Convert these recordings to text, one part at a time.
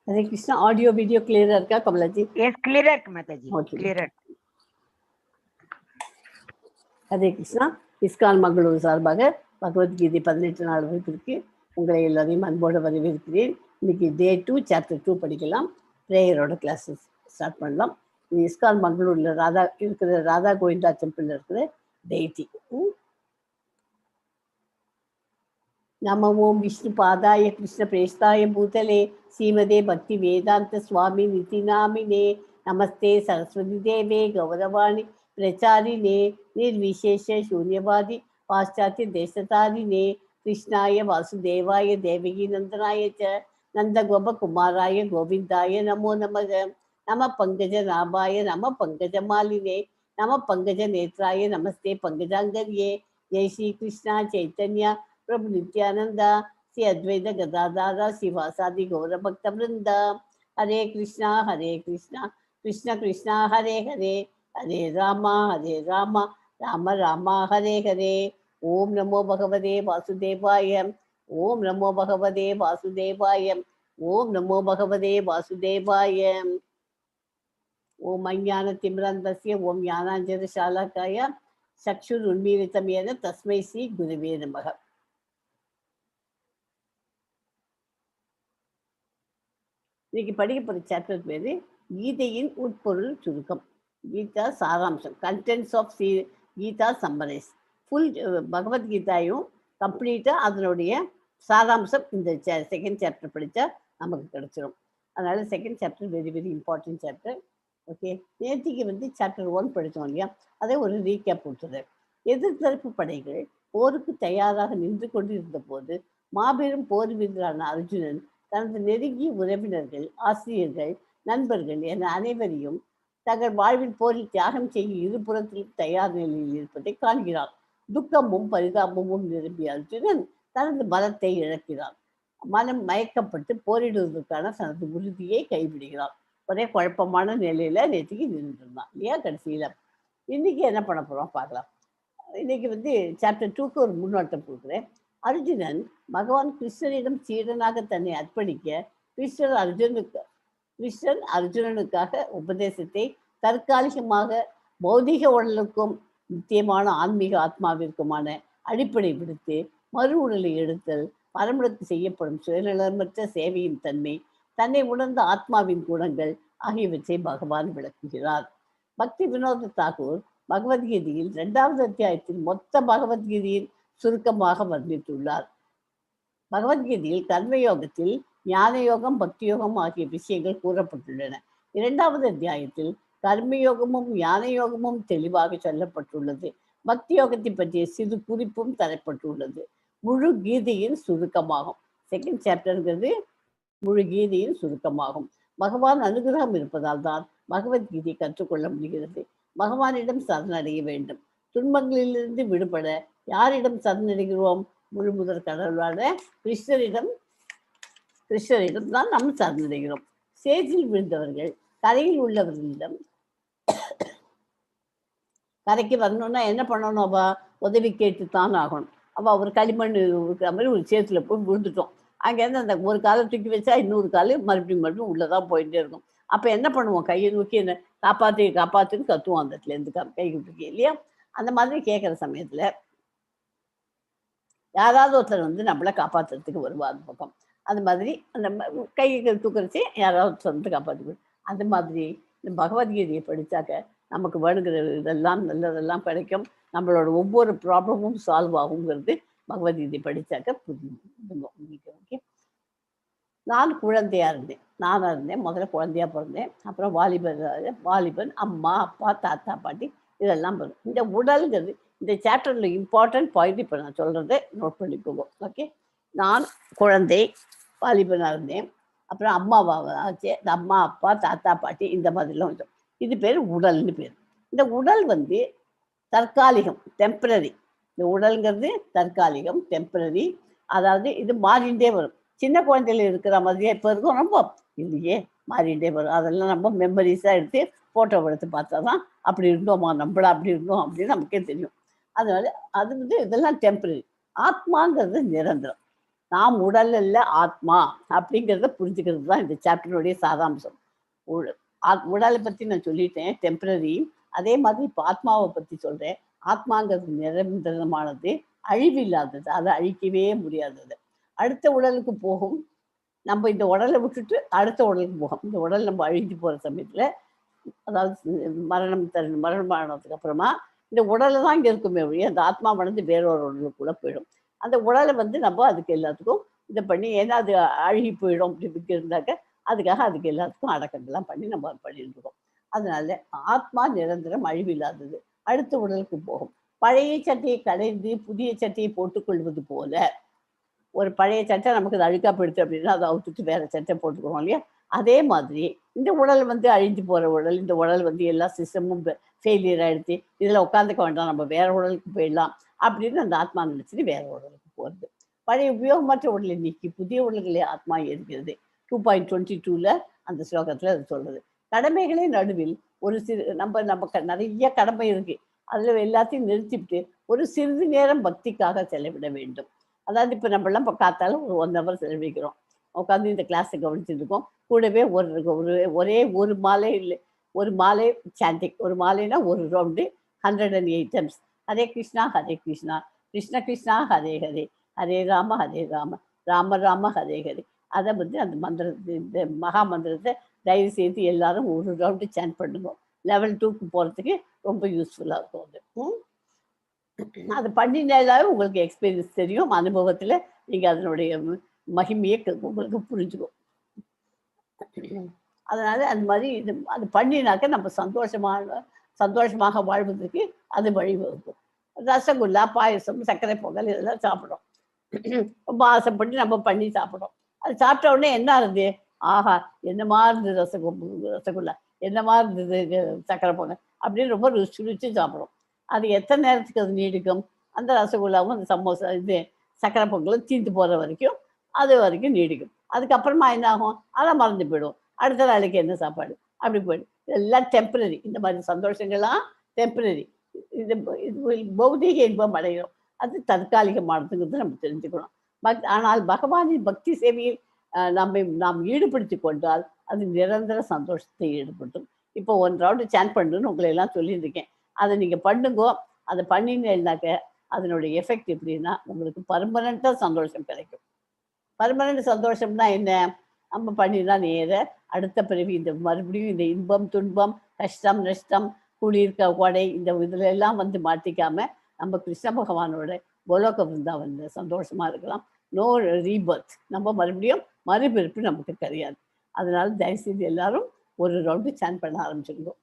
Hare Krishna, audio video clear irukka Kamalaji? Yes, clear irukku Mataji. Okay. Clear irukku. Hare Krishna, Iskconmangaluru சார்பாக பகவத்கீதை 18 நாள் வகுப்பிற்கு உங்களை எல்லாரையும் அன்போடு வரவேற்கிறேன். இன்னைக்கு டே 2 சாப்டர் 2 படிக்கலாம். ப்ரேயரோட கிளாஸஸ் ஸ்டார்ட் பண்ணலாம். இது இஸ்கான்மங்களூரில் ராதா கோவிந்தா டெம்பிள் இருக்கிற டெய்டி. நம ஓம் விஷ்ணு பாதாய கிருஷ்ண பிரேஷ்டாய பூதலே ஸ்ரீமதே பக்தி வேதாந்த சுவாமி நிதி நாமினே நமஸ்தே சரஸ்வதி தேவே கௌரவாணி பிரச்சாரிணே நிர்விசேஷ சூன்யவாதி பாश्चात्य தேசதாரிணே கிருஷ்ணாய வாசுதேவாய தேவகி நந்தனாய ச நந்த கோபகுமாராய கோவிந்தாய நமோ நமக நம பங்கஜ நாபாய நம பங்கஜ மாலினே நம பங்கஜ நேத்ராய நமஸ்தே பங்கஜாங்கர்யே ஜெய் ஸ்ரீ கிருஷ்ணா சைத்தன்யா प्रभु नित्यानंदा श्री अद्वैत गदाधारा शिवासादि गौर भक्त वृंदा हरे कृष्णा कृष्ण कृष्णा हरे हरे हरे राम राम राम हरे हरे ओम नमो भगवते वासुदेवाय ओम नमो भगवते वासुदेवाय ओम नमो भगवते वासुदेवाय ओम अज्ञानतिमिरन्धस्य ओम ज्ञानाञ्जनशालाकाय चक्षुरुन्मीलितं येन तस्मै श्री गुरुवे नमः. இன்னைக்கு படிக்க போகிற சாப்டர் பேர் கீதையின் உட்பொருள் சுருக்கம். கீதா சாராம்சம், contents of Gita summarise. Full பகவத்கீதாயும் கம்ப்ளீட்டாக அதனுடைய சாராம்சம் இந்த செகண்ட் சாப்டர் படித்தா நமக்கு கிடைச்சிடும். அதனால் second chapter very very important chapter. Okay, நேற்றுக்கு சாப்டர் 1 படித்தோம் இல்லையா, அதை ஒரு ரீகேப் கொடுத்துறேன். எதிர்த்தரப்பு படைகள் போருக்கு தயாராக நின்று கொண்டிருந்த போது மாபெரும் போர் வீரரான அர்ஜுனன் தனது நெருங்கிய உறவினர்கள், ஆசிரியர்கள், நண்பர்கள் என அனைவரையும் தங்கள் வாழ்வில் போரில் தியாகம் செய்ய இருபுறத்திலும் தயார் நிலையில் இருப்பதை காண்கிறார். துக்கமும் பரிதாபமும் நிரம்பிய அர்ஜுனன் தனது பலத்தை இழக்கிறார். மனம் மயக்கப்பட்டு போரிடுவதற்கான தனது உறுதியை கைவிடுகிறார். ஒரே குழப்பமான நிலையில நேற்றுக்கு நின்றுருந்தான் இல்லையா. கடைசியில இன்னைக்கு என்ன பண்ண போறோம் பார்க்கலாம். இன்னைக்கு சாப்டர் 2க்கு ஒரு முன்னோட்டம் கொடுக்குறேன். அர்ஜுனன் பகவான் கிருஷ்ணனிடம் சீடனாக தன்னை அர்ப்பணிக்க கிருஷ்ணன் அர்ஜுனனுக்காக உபதேசத்தை தற்காலிகமாக பௌதிக உடலுக்கும் நித்தியமான ஆன்மீக ஆத்மாவிற்குமான அடிப்படை விடுத்து மறு உடலை எடுத்தல், பரம்பளுக்கு செய்யப்படும் சுயநலமற்ற சேவையின் தன்மை, தன்னை உணர்ந்த ஆத்மாவின் குணங்கள் ஆகியவற்றை பகவான் விளக்குகிறார். பக்தி வினோத தாக்கூர் பகவத்கீதையில் 2வது அத்தியாயத்தில் மொத்த பகவத்கீதையின் சுருக்கமாக வர்ணித்துள்ளார். பகவத்கீதையில் கர்மயோகத்தில் ஞான யோகம், பக்தி யோகம் ஆகிய விஷயங்கள் கூறப்பட்டுள்ளன. 2வது அத்தியாயத்தில் கர்மயோகமும் ஞான யோகமும் தெளிவாக சொல்லப்பட்டுள்ளது. பக்தி யோகத்தை பற்றிய சிறு குறிப்பும் தரப்பட்டுள்ளது. முழு கீதையின் சுருக்கமாகும். செகண்ட் சாப்டர்ங்கிறது முழு கீதையின் சுருக்கமாகும். பகவான் அனுகிரகம் இருப்பதால் தான் பகவத்கீதை கற்றுக்கொள்ள முடிகிறது. பகவானிடம் சரணடைய வேண்டும். துன்பங்களிலிருந்து விடுபட யாரிடம் சரணடைகிறோம்? முழு முதற் கடவுளான கிருஷ்ணரிடம் தான் நாம் சரணடைகிறோம். சேற்றில் விழுந்தவர்கள் கரையில் உள்ளவர்களிடம் கரைக்கு வரணும்னா என்ன பண்ணணும்? அவ உதவி கேட்டுத்தான் ஆகணும். அவள் ஒரு களிமண் இருக்கிற மாதிரி ஒரு சேத்துல போய் விழுந்துட்டோம். அங்கேருந்து அந்த ஒரு காலை தூக்கி வச்சா இன்னொரு காலு மறுபடியும் உள்ளதான் போயிட்டே இருக்கும். அப்போ என்ன பண்ணுவோம்? கையை நோக்கி என்ன காப்பாத்துன்னு கத்துவோம். அந்த இடத்துல இருந்து கை விட்டுருக்கே இல்லையா. அந்த மாதிரி கேட்குற சமயத்தில் யாராவது ஒருத்தர் நம்மளை காப்பாற்றுறதுக்கு வருவா அந்த பக்கம். அது மாதிரி அந்த கைகள் தூக்கிறச்சு யாராவது காப்பாற்றுவோம். அந்த மாதிரி இந்த பகவத்கீதையை படித்தாக்க நமக்கு வேணுங்கிற இதெல்லாம் நல்லதெல்லாம் கிடைக்கும். நம்மளோட ஒவ்வொரு ப்ராப்ளமும் சால்வ் ஆகுங்கிறது பகவத்கீதை படித்தாக்க புரிஞ்சுங்க. ஓகே, நான் குழந்தையாக இருந்தேன். முதல்ல குழந்தையாக பிறந்தேன். அப்புறம் வாலிபன், அம்மா, அப்பா, தாத்தா, பாட்டி இதெல்லாம் வரும். இந்த உடல்ங்கிறது இந்த சாப்டரில் இம்பார்ட்டன்ட் பாயிண்ட் இப்போ நான் சொல்கிறத நோட் பண்ணிக்கோங்க. ஓகே, நான் குழந்தை வாலிபனாக இருந்தேன். அப்புறம் ஆச்சு. அம்மா, அப்பா, தாத்தா, பாட்டி இந்த மாதிரிலாம் வந்தோம். இது பேர் உடல்னு பேர். இந்த உடல் தற்காலிகம், டெம்பரரி. இந்த உடல்ங்கிறது தற்காலிகம், டெம்பரரி. அதாவது இது மாறிண்டே வரும். சின்ன குழந்தையில இருக்கிற மாதிரியே இப்போ இருக்கும். ரொம்ப இல்லையே, மாறிண்டே வரும். அதெல்லாம் நம்ம மெமரிஸாக எடுத்து ஃபோட்டோ எடுத்து பார்த்தா தான் அப்படி இருந்தோமா, நம்மளா அப்படி இருந்தோம் அப்படின்னு நமக்கே தெரியும். அதனால அது இதெல்லாம் டெம்பரரி. ஆத்மாங்கிறது நிரந்தரம். நாம் உடல் அல்ல ஆத்மா அப்படிங்கிறத புரிஞ்சுக்கிறது தான் இந்த சாப்டருடைய சாராம்சம். உடலை பற்றி நான் சொல்லிட்டேன், டெம்பரரி. அதே மாதிரி இப்போ ஆத்மாவை பற்றி சொல்கிறேன். ஆத்மாங்கிறது நிரந்தரமானது, அழிவில்லாதது, அதை அழிக்கவே முடியாதது. அடுத்த உடலுக்கு போகும். நம்ம இந்த உடலை விட்டுட்டு அடுத்த உடலுக்கு போகும். இந்த உடல் நம்ம அழிஞ்சு போகிற சமயத்தில், அதாவது மரணமானதுக்கு அப்புறமா இந்த உடலை தான் இங்கே இருக்குமே ஒழிய அந்த ஆத்மா வளர்ந்து வேறொரு உடலுக்குள்ளே போயிடும். அந்த உடலை நம்ம அதுக்கு எல்லாத்துக்கும் இதை பண்ணி, ஏன்னா அது அழுகி போயிடும் அப்படி இருந்தாக்க அதுக்கு எல்லாத்துக்கும் அடக்கங்கள்லாம் பண்ணி நம்ம பண்ணிட்டு இருக்கோம். அதனால ஆத்மா நிரந்தரம், அழிவில்லாதது, அடுத்த உடலுக்கு போகும். பழைய சட்டையை களைந்து புதிய சட்டையை போட்டுக்கொள்வது போல, ஒரு பழைய சட்டை நமக்கு அது அழுக்கா போயிடுச்சு அப்படின்னா அதை அவுத்துட்டு வேற சட்டை போட்டுக்கிறோம் இல்லையா? அதே மாதிரி இந்த உடல் அழிஞ்சு போகிற உடல். இந்த உடல் எல்லா சிஸ்டமும் ஃபெயிலியர் ஆகிடுச்சு, இதில் உட்காந்துக்க வேண்டாம், நம்ம வேற உடலுக்கு போயிடலாம் அப்படின்னு அந்த ஆத்மா நினைச்சிட்டு வேற உடலுக்கு போகிறது. பழைய உபயோகமற்ற உடலை நீக்கி புதிய உடல்களே ஆத்மா இருக்கிறது. 2.22ல் அந்த ஸ்லோகத்தில் அது சொல்றது. கடமைகளே நடுவில் ஒரு நமக்கு நிறைய கடமை இருக்கு, அதில் எல்லாத்தையும் நிறுத்திவிட்டு ஒரு சிறிது நேரம் பக்திக்காக செலவிட வேண்டும். அதாவது இப்போ நம்மளாம் இப்போ காத்தாலும் ஒரு 1 hour செலவழிக்கிறோம், உட்காந்து இந்த கிளாஸை கவனிச்சுட்டு இருக்கோம். கூடவே ஒரு மாலை இல்லை, ஒரு மாலை சாண்டிங், ஒரு மாலைனா ஒரு ரவுண்டு 108 times ஹரே கிருஷ்ணா ஹரே கிருஷ்ணா கிருஷ்ண கிருஷ்ணா ஹரே ஹரே ஹரே ராம ராம ராம ஹரே ஹரே. அதை அந்த மந்திரத்தை, இந்த மகா மந்திரத்தை தயவு செய்து எல்லாரும் ஒரு ரவுண்டு சாண்ட் பண்ணுங்க. லெவல் 2க்கு போகிறதுக்கு ரொம்ப யூஸ்ஃபுல்லாக இருக்கும். அது பண்ணினாலும் உங்களுக்கு எக்ஸ்பீரியன்ஸ் தெரியும், அனுபவத்தில் நீங்கள் அதனுடைய மகிமையை உங்களுக்கு புரிஞ்சுக்கும். அதனால அந்த மாதிரி அது பண்ணினாக்க நம்ம சந்தோஷமாக வாழ்வதற்கு அது வழிவகுக்கும். ரசகுல்லா, பாயசம், சர்க்கரை பொங்கல் இதெல்லாம் சாப்பிட்றோம், ரொம்ப ஆசைப்பட்டு நம்ம பண்ணி சாப்பிட்றோம். அது சாப்பிட்ட உடனே என்ன ஆகுது? ஆஹா, என்னமா இருந்தது ரசகுல்லா, என்னமா இருந்தது சர்க்கரை பொங்கல் அப்படின்னு ரொம்ப ருச்சி சாப்பிட்றோம். அது எத்தனை நேரத்துக்கு அது நீடிக்கும்? அந்த ரசகுல்லாவும் அந்த சமோசா சர்க்கரை பொங்கலும் தீர்ந்து போகிற வரைக்கும் அது வரைக்கும் நீடிக்கும். அதுக்கப்புறமா என்ன ஆகும்? அதை மறந்து போயிடும். அடுத்த நாளைக்கு என்ன சாப்பாடு அப்படி போயிடும். இதெல்லாம் டெம்பரரி. இந்த மாதிரி சந்தோஷங்கள்லாம் டெம்பரரி. இது பௌதீக இன்பம் அடைகிறோம், அது தற்காலிகமானதுங்கிறது நம்ம தெரிஞ்சுக்கணும். ஆனால் பகவானின் பக்தி சேவையில் நாம் ஈடுபடுத்தி கொண்டால் அது நிரந்தர சந்தோஷத்தை ஈடுபடுத்தும். இப்போ 1 ரவுண்டு சாண்ட் பண்ணுன்னு உங்களை எல்லாம் சொல்லியிருக்கேன், அதை நீங்கள் பண்ணுங்கோ. அதை பண்ணினாக்க அதனுடைய எஃபெக்ட் எப்படின்னா உங்களுக்கு பர்மனெண்ட்டாக சந்தோஷம் கிடைக்கும். பர்மனெண்ட் சந்தோஷம்னா என்ன? நம்ம பண்ணினா நேர அடுத்த பிறவி இந்த மறுபடியும் இந்த இன்பம் துன்பம் கஷ்டம் நஷ்டம் குளிர் கொடை இந்த இதுல எல்லாம் மாட்டிக்காம நம்ம கிருஷ்ண பகவானோட கோலோக விருந்தாவன்ல சந்தோஷமா இருக்கலாம். நோ ரீபர்த், நம்ம மறுபடியும் மறுபிறப்பு நமக்கு கிடையாது. அதனால தயவுசெய்து எல்லாரும் ஒரு ரவுண்டு சாண்ட் பண்ண ஆரம்பிச்சிருக்கோம்.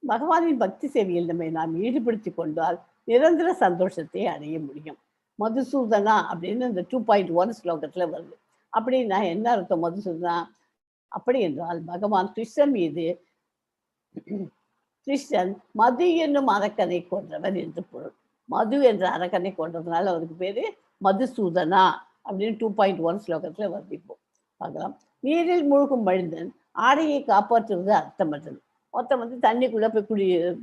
பகவானின் பக்தி சேவையில் நாம் ஈடுபடுத்தி கொண்டால் நிரந்தர சந்தோஷத்தை அடைய முடியும். மதுசூதனா அப்படின்னு இந்த 2.1 ஸ்லோகத்தில் வருது. அப்படின்னா என்ன அர்த்தம் மதுசூதனா? அப்படி என்றால் பகவான் கிருஷ்ணன் மீது, கிருஷ்ணன் மது என்னும் அரக்கனை கொன்றவர் என்று பொருள். மது என்ற அரக்கனை கொன்றதுனால அவருக்கு பேரு மதுசூதனா அப்படின்னு 2.1 ஸ்லோகத்தில் வர்ணிப்போம். பார்க்கலாம். நீரில் மூழ்கும் மனிதன் ஆடையை காப்பாற்றுவது அர்த்தமற்றது. ஒருத்தன் தண்ணிக்குள்ளே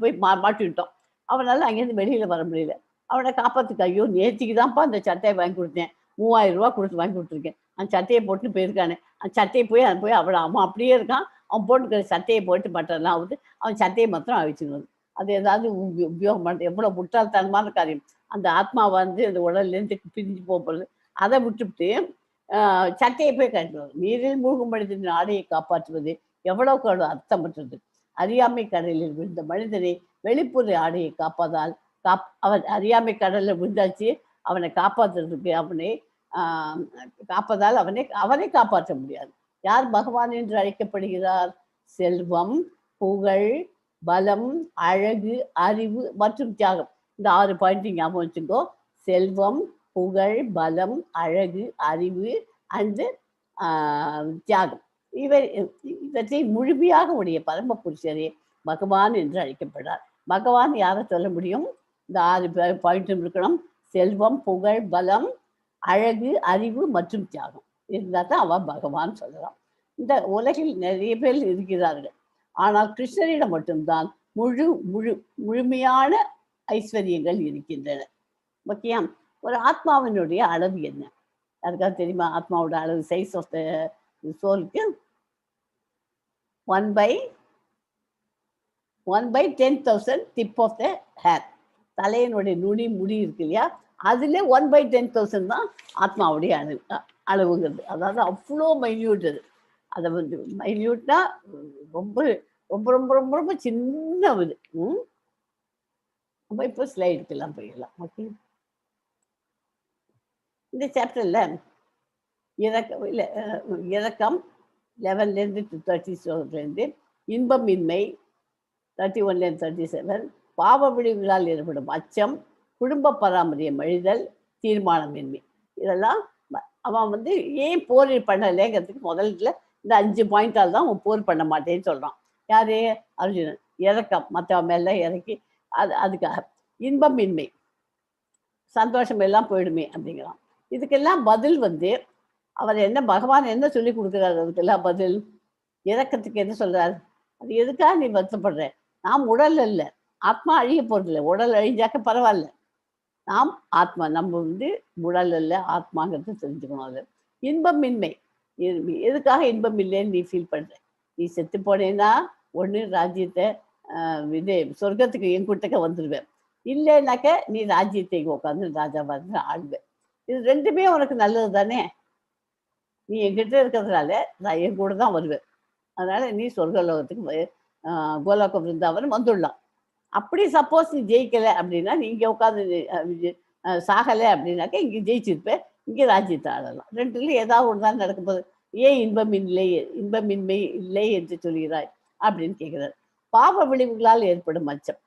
போய் மாட்டிவிட்டோம், அவனால் அங்கேருந்து வெளியில் வர முடியல. அவனை காப்பாற்றுக்கு, ஐயோ நேற்றுக்கு தான்ப்பா அந்த சட்டையை வாங்கி கொடுத்தேன், 3000 ரூபா கொடுத்து வாங்கி கொடுத்துருக்கேன், அந்த சட்டையை போட்டு போயிருக்கானே, அந்த சட்டையை போய் அவன் அப்படியே இருக்கான், அவன் போட்டுக்கிற சட்டையை போட்டு மட்டெல்லாம் ஆகுது, அவன் சட்டையை மாத்திரம் அழிச்சுக்கணும். அது ஏதாவது உபயோகம் பண்ணுறது எவ்வளோ முட்டாள்தனமான காரியம். அந்த ஆத்மா அந்த உடல்லேருந்து பிரிஞ்சு போகிறது, அதை விட்டுவிட்டு சட்டையை போய் கட்டுறது. நீரில் மூழ்கும் மனிதனின் ஆடையை காப்பாற்றுவது எவ்வளோக்கு அவ்வளோ அர்த்தமற்றது. அறியாமை கடலில் விழுந்த மனிதனை வெளிப்புற ஆடையை காப்பாதால் அவன் அறியாமை கடலில் விழுந்தாச்சு, அவனை காப்பாற்றுறதுக்கு காப்பதால் அவனை காப்பாற்ற முடியாது. யார் பகவான் என்று அழைக்கப்படுகிறார்? செல்வம், புகழ், பலம், அழகு, அறிவு மற்றும் தியாகம். இந்த 6 பாயிண்ட் ஞாபகம் வச்சுக்கோ. செல்வம், புகழ், பலம், அழகு, அறிவு அண்டு தியாகம். இவற்றை முழுமையாக உடைய பரம புருஷரே பகவான் என்று அழைக்கப்படுறார். பகவான் யாரை சொல்ல முடியும்? இந்த 6 பாயிண்ட்டும் இருக்கணும். செல்வம், புகழ், பலம், அழகு, அறிவு மற்றும் தியாகம் இருந்தால் தான் அவன் பகவான் சொல்லலாம். இந்த உலகில் நிறைய பேர் இருக்கிறார்கள், ஆனால் கிருஷ்ணரிடம் மட்டும்தான் முழுமையான ஐஸ்வர்யங்கள் இருக்கின்றன. முக்கியம், ஒரு ஆத்மாவினுடைய அளவு என்ன? யாருக்காவது தெரியுமா ஆத்மாவோட அளவு சைஸ் ஆஃப் த சோலுக்கு? 1/10,000 டிப் ஆஃப் த ஹேர். தலையினுடைய நுனி முடி இருக்கு இல்லையா, அதுல 1/10,000 தான் ஆத்மாவுடைய அளவுங்கிறது. அதாவது அவ்வளோ மைன்யூட் அது. அதை வந்து மைன்யூட்னா ரொம்ப ரொம்ப ரொம்ப ரொம்ப ரொம்ப சின்ன இது. நம்ம இப்போ ஸ்லைடுக்கெல்லாம் போயிடலாம். ஓகே, இந்த சாப்டர்ல இறக்கம் 11லேருந்து 37, இன்பமின்மை 31லேருந்து 37, பாவ விளைவுகளால் ஏற்படும் அச்சம், குடும்ப பராமரியம் அழிதல், தீர்மானமின்மை. இதெல்லாம் அவன் வந்து ஏன் போர் பண்ணலைங்கிறதுக்கு முதல்ல இந்த 5 பாயிண்டால் தான் அவன் போர் பண்ண மாட்டேன்னு சொல்றான். யாரு? அர்ஜுனன். இறக்கம், மற்றவன் மேல இறக்கி அதுக்காக. இன்பமின்மை, சந்தோஷம் எல்லாம் போயிடுமே அப்படிங்கிறான். இதுக்கெல்லாம் பதில் வந்து அவர் என்ன, பகவான் என்ன சொல்லி கொடுக்குறாரு? அதுக்கெல்லாம் பதில் இறக்கத்துக்கு என்ன சொல்றாரு? அது எதுக்காக நீ வருத்தப்படுற? நாம் உடல் அல்ல, ஆத்மா அழிய போறதில்லை. உடல் அழிஞ்சாக்க பரவாயில்ல, நாம் ஆத்மா, நம்ம வந்து உடல் அல்ல ஆத்மாங்கிறது தெரிஞ்சுக்கணும். அது இன்பமின்மை, எதுக்காக இன்பம் இல்லைன்னு நீ ஃபீல் பண்ற? நீ செத்து போனேன்னா ஒன்று ராஜ்யத்தை இது சொர்க்கத்துக்கு என் கூட்டக்க வந்துடுவேன், இல்லைன்னாக்க நீ ராஜ்யத்தை உட்காந்து ராஜாவாக ஆள்வேன். இது ரெண்டுமே உனக்கு நல்லது தானே. நீ என்கிட்ட இருக்கிறதுனால நான் என் கூட தான் வருவேன். அதனால நீ சொர்க்கலோகத்துக்கு கோலோக பிருந்தாவனம் வந்துடலாம். அப்படி சப்போஸ் நீ ஜெயிக்கலை அப்படின்னா, நீ இங்கே உட்காந்து சாகலை அப்படின்னாக்க இங்கே ஜெயிச்சிருப்பேன், இங்கே ராஜ்யத்தை ஆளலாம். ரெண்டுல ஏதாவது ஒன்று தான் நடக்க போகுது. ஏன் இன்பமின்மை இல்லை என்று சொல்கிறாய் அப்படின்னு கேட்கிறார். பாவ விளைவுகளால் ஏற்படும் அச்சம்.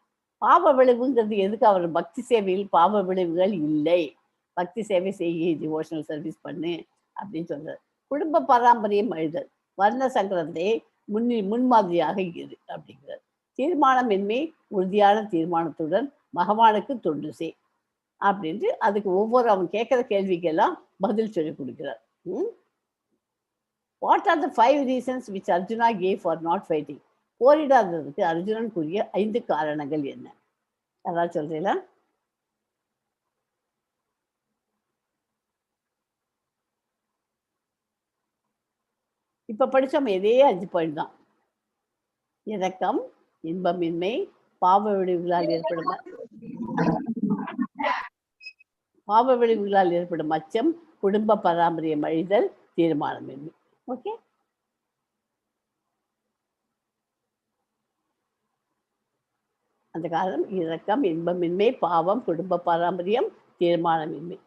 பாவ விளைவுங்கிறது எதுக்கு? அவர் பக்தி சேவையில் பாவ விளைவுகள் இல்லை, பக்தி சேவை செய்ய, டிவோஷனல் சர்வீஸ் பண்ணு அப்படின்னு சொல்றார். குடும்ப பாரம்பரியம் அழுதல், வர்ண சங்கரத்தை முன்மாதிரியாக இரு அப்படிங்கிறார். தீர்மானமின்மை, உறுதியான தீர்மானத்துடன் பகவானுக்கு தொண்டு செய் அப்படின்ட்டு அதுக்கு ஒவ்வொரு அவன் கேட்குற கேள்விக்கெல்லாம் பதில் சொல்லி கொடுக்கிறார். What are the 5 reasons which Arjuna gave for not fighting? போரிடாததற்கு அர்ஜுனன் கூறிய 5 காரணங்கள் என்ன? அதான் சொல்றீங்களா? இப்ப படிச்சோம் இதே 5 பாயிண்ட் தான். இறக்கம், இன்பமின்மை, பாவ விளைவுகளால் ஏற்படும் அச்சம், குடும்ப பராமரியம் அழிதல், தீர்மானமின்மை. ஓகே, அந்த காரணம் இரக்கம், இன்பமின்மை, பாவம், குடும்ப பாரம்பரியம், தீர்மானமின்மை.